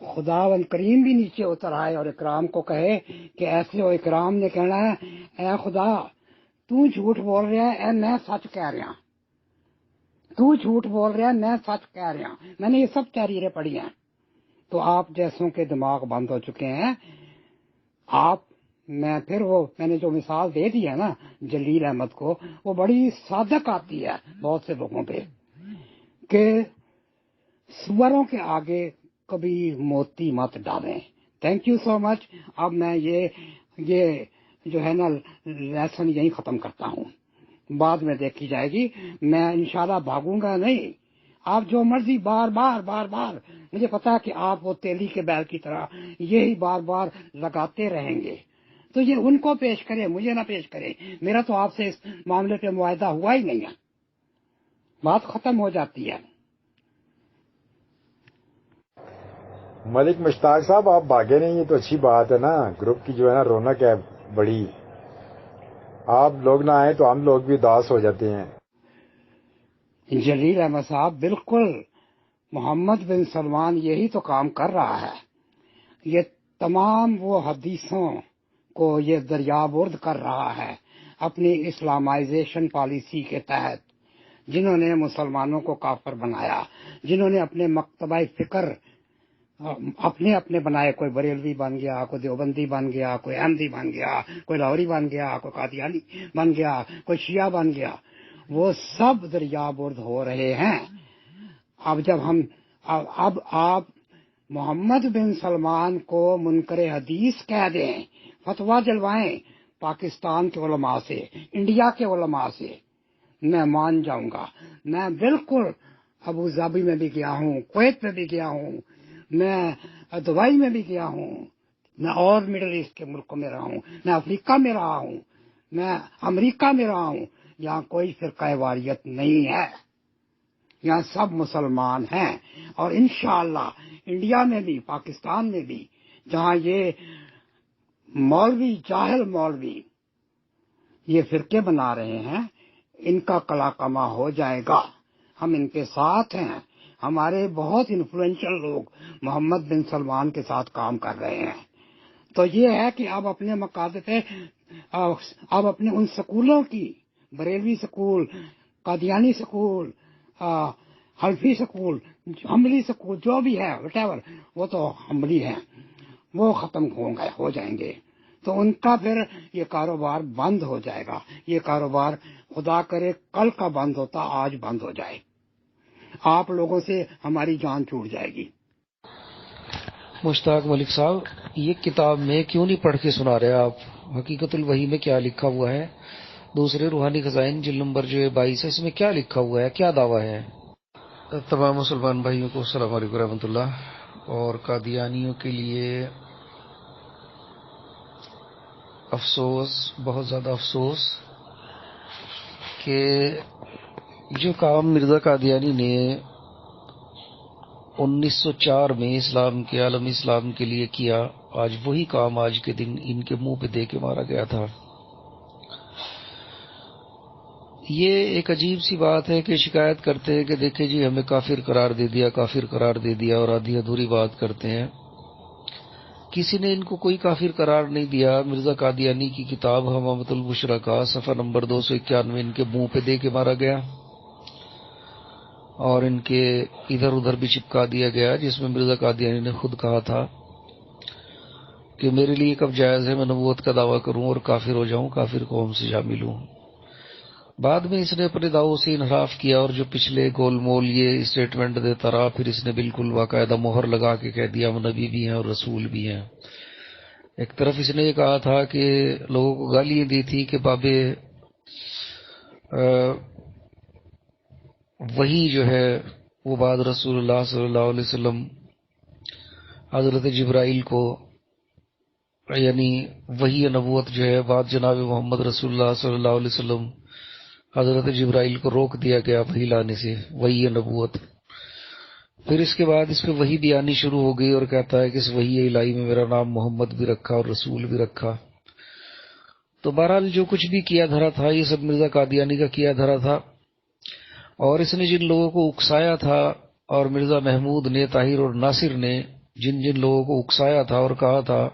خداوند کریم بھی نیچے اتر آئے اور اکرام کو کہے کہ ایسے ہو. اکرام نے کہنا ہے، اے خدا تو جھوٹ بول رہا ہے، اے میں سچ کہہ رہا ہوں. تو جھوٹ بول رہا ہے، میں سچ کہہ رہا ہوں. میں نے یہ سب تحریریں پڑھی ہیں. تو آپ جیسوں کے دماغ بند ہو چکے ہیں. میں نے جو مثال دے دی ہے نا جلیل احمد کو، وہ بڑی صادق آتی ہے بہت سے لوگوں پہ کہ سوروں کے آگے کبھی موتی مت ڈالیں. تھینک یو سو مچ. اب میں یہ جو ہے نا لیسن یہیں ختم کرتا ہوں، بعد میں دیکھی جائے گی. میں انشاءاللہ بھاگوں گا نہیں. آپ جو مرضی بار بار مجھے پتا ہے کہ آپ وہ تیلی کے بیل کی طرح یہی بار بار لگاتے رہیں گے. تو یہ ان کو پیش کرے، مجھے نہ پیش کرے. میرا تو آپ سے اس معاملے پہ معاہدہ ہوا ہی نہیں ہے. بات ختم ہو جاتی ہے. ملک مشتاق صاحب آپ بھاگے نہیں، یہ تو اچھی بات ہے نا، گروپ کی جو ہے نا رونق ہے بڑی. آپ لوگ نہ آئے تو ہم لوگ بھی اداس ہو جاتے ہیں. جلیل احمد صاحب بالکل محمد بن سلمان یہی تو کام کر رہا ہے. یہ تمام وہ حدیثوں کو یہ دریابرد کر رہا ہے اپنی اسلامائزیشن پالیسی کے تحت، جنہوں نے مسلمانوں کو کافر بنایا، جنہوں نے اپنے مکتبہ فکر اپنے اپنے بنائے، کوئی بریلوی بن گیا، کوئی دیوبندی بن گیا، کوئی احمدی بن گیا، کوئی لاہوری بن گیا، کوئی قادیانی بن گیا، کوئی شیعہ بن گیا، وہ سب دریابرد ہو رہے ہیں. اب آپ محمد بن سلمان کو منکر حدیث کہہ دیں، فتویٰ دلوائیں پاکستان کے علماء سے، انڈیا کے علماء سے، میں مان جاؤں گا. میں بالکل ابو ظبی میں بھی گیا ہوں، کویت میں بھی گیا ہوں، میں دبئی میں بھی گیا ہوں، میں اور مڈل ایسٹ کے ملکوں میں رہا ہوں، میں افریقہ میں رہا ہوں، میں امریکہ میں رہا ہوں. یہاں کوئی فرقہ واریت نہیں ہے، یہاں سب مسلمان ہیں. اور انشاءاللہ انڈیا میں بھی، پاکستان میں بھی، جہاں یہ مولوی جاہل مولوی یہ فرقے بنا رہے ہیں، ان کا کلا کما ہو جائے گا. ہم ان کے ساتھ ہیں. ہمارے بہت انفلوئنشل لوگ محمد بن سلمان کے ساتھ کام کر رہے ہیں. تو یہ ہے کہ اب اپنے مقاصد پہ اب اپنے ان سکولوں کی، بریلوی سکول، قادیانی سکول، حلفی سکول، حنبلی سکول، جو بھی ہے وٹ ایور، وہ تو حنبلی ہیں، وہ ختم ہو جائیں گے. تو ان کا پھر یہ کاروبار بند ہو جائے گا. یہ کاروبار خدا کرے کل کا بند ہوتا، آج بند ہو جائے. آپ لوگوں سے ہماری جان چھوٹ جائے گی. مشتاق ملک صاحب، یہ کتاب میں کیوں نہیں پڑھ کے سنا رہے آپ؟ حقیقت الوحی میں کیا لکھا ہوا ہے؟ دوسرے روحانی خزائن جلد نمبر جو ہے 22 ہے، اس میں کیا لکھا ہوا ہے، کیا دعویٰ ہے؟ تمام مسلمان بھائیوں کو السلام علیکم ورحمۃ اللہ. اور قادیانیوں کے لیے افسوس، بہت زیادہ افسوس کہ جو کام مرزا قادیانی نے 1904 میں اسلام کے عالم اسلام کے لیے کیا، آج وہی کام آج کے دن ان کے منہ پہ دے کے مارا گیا تھا. یہ ایک عجیب سی بات ہے کہ شکایت کرتے ہیں کہ دیکھیں جی ہمیں کافر قرار دے دیا، کافر قرار دے دیا، اور آدھی ادھوری بات کرتے ہیں. کسی نے ان کو کوئی کافر قرار نہیں دیا. مرزا قادیانی کی کتاب حمامۃ البشرا کا صفحہ نمبر 291 ان کے منہ پہ دے کے مارا گیا اور ان کے ادھر ادھر بھی چپکا دیا گیا، جس میں مرزا قادیانی نے خود کہا تھا کہ میرے لیے کب جائز ہے میں نبوت کا دعویٰ کروں اور کافر ہو جاؤں، کافر قوم سے شامل ہوں. بعد میں اس نے اپنے دعووں سے انحراف کیا اور جو پچھلے گول مول یہ اسٹیٹمنٹ دیتا رہا، پھر اس نے بالکل باقاعدہ مہر لگا کے کہہ دیا ہم نبی بھی ہیں اور رسول بھی ہیں. ایک طرف اس نے یہ کہا تھا کہ لوگوں کو گالیاں دی تھی کہ بابے وہی جو ہے وہ بعد رسول اللہ صلی اللہ علیہ وسلم حضرت جبرائیل کو، یعنی وہی نبوت جو ہے بعد جناب محمد رسول اللہ صلی اللہ علیہ وسلم حضرت جبرائیل کو روک دیا گیا وحی لانے سے، وہی نبوت. پھر اس کے بعد اس پہ وحی بھی آنی شروع ہو گئی اور کہتا ہے کہ اس وحی الہی میں میرا نام محمد بھی رکھا اور رسول بھی رکھا. تو بہرحال جو کچھ بھی کیا دھرا تھا یہ سب مرزا قادیانی کا کیا دھرا تھا. اور اس نے جن لوگوں کو اکسایا تھا، اور مرزا محمود نے، طاہر اور ناصر نے جن جن لوگوں کو اکسایا تھا اور کہا تھا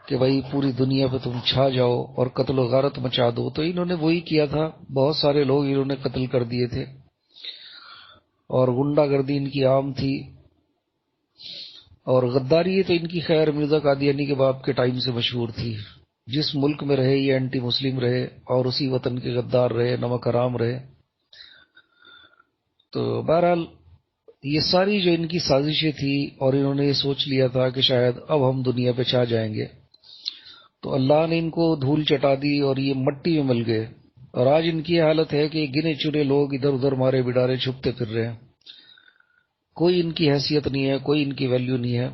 کہ بھائی پوری دنیا پہ تم چھا جاؤ اور قتل و غارت مچا دو، تو انہوں نے وہی کیا تھا. بہت سارے لوگ انہوں نے قتل کر دیے تھے اور غنڈہ گردی ان کی عام تھی، اور غداری تو ان کی خیر مرزا قادیانی کے باپ کے ٹائم سے مشہور تھی. جس ملک میں رہے یہ اینٹی مسلم رہے اور اسی وطن کے غدار رہے، نمک حرام رہے. تو بہرحال یہ ساری جو ان کی سازشیں تھی، اور انہوں نے یہ سوچ لیا تھا کہ شاید اب ہم دنیا پہ چھا جائیں گے، تو اللہ نے ان کو دھول چٹا دی اور یہ مٹی میں مل گئے. اور آج ان کی حالت ہے کہ گنے چنے لوگ ادھر ادھر مارے بڈارے چھپتے پھر رہے ہیں. کوئی ان کی حیثیت نہیں ہے، کوئی ان کی ویلیو نہیں ہے.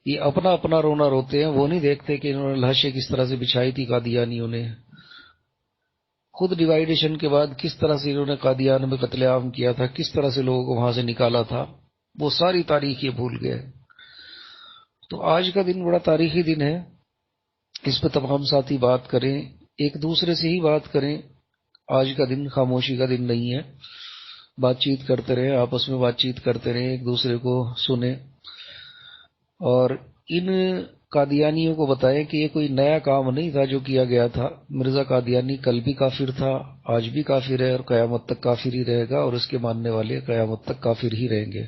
یہ اپنا اپنا رونا روتے ہیں، وہ نہیں دیکھتے کہ انہوں نے لاشیں کس طرح سے بچھائی تھی قادیانیوں نے. خود ڈیوائیڈیشن کے بعد کس طرح سے انہوں نے قادیان میں قتل عام کیا تھا، کس طرح سے لوگوں کو وہاں سے نکالا تھا، وہ ساری تاریخ یہ بھول گئے. تو آج کا دن بڑا تاریخی دن ہے، اس پہ تمام ساتھی بات کریں، ایک دوسرے سے ہی بات کریں. آج کا دن خاموشی کا دن نہیں ہے، بات چیت کرتے رہیں، آپس میں بات چیت کرتے رہیں، ایک دوسرے کو سنیں، اور ان قادیانیوں کو بتائیں کہ یہ کوئی نیا کام نہیں تھا جو کیا گیا تھا. مرزا قادیانی کل بھی کافر تھا، آج بھی کافر ہے، اور قیامت تک کافر ہی رہے گا، اور اس کے ماننے والے قیامت تک کافر ہی رہیں گے.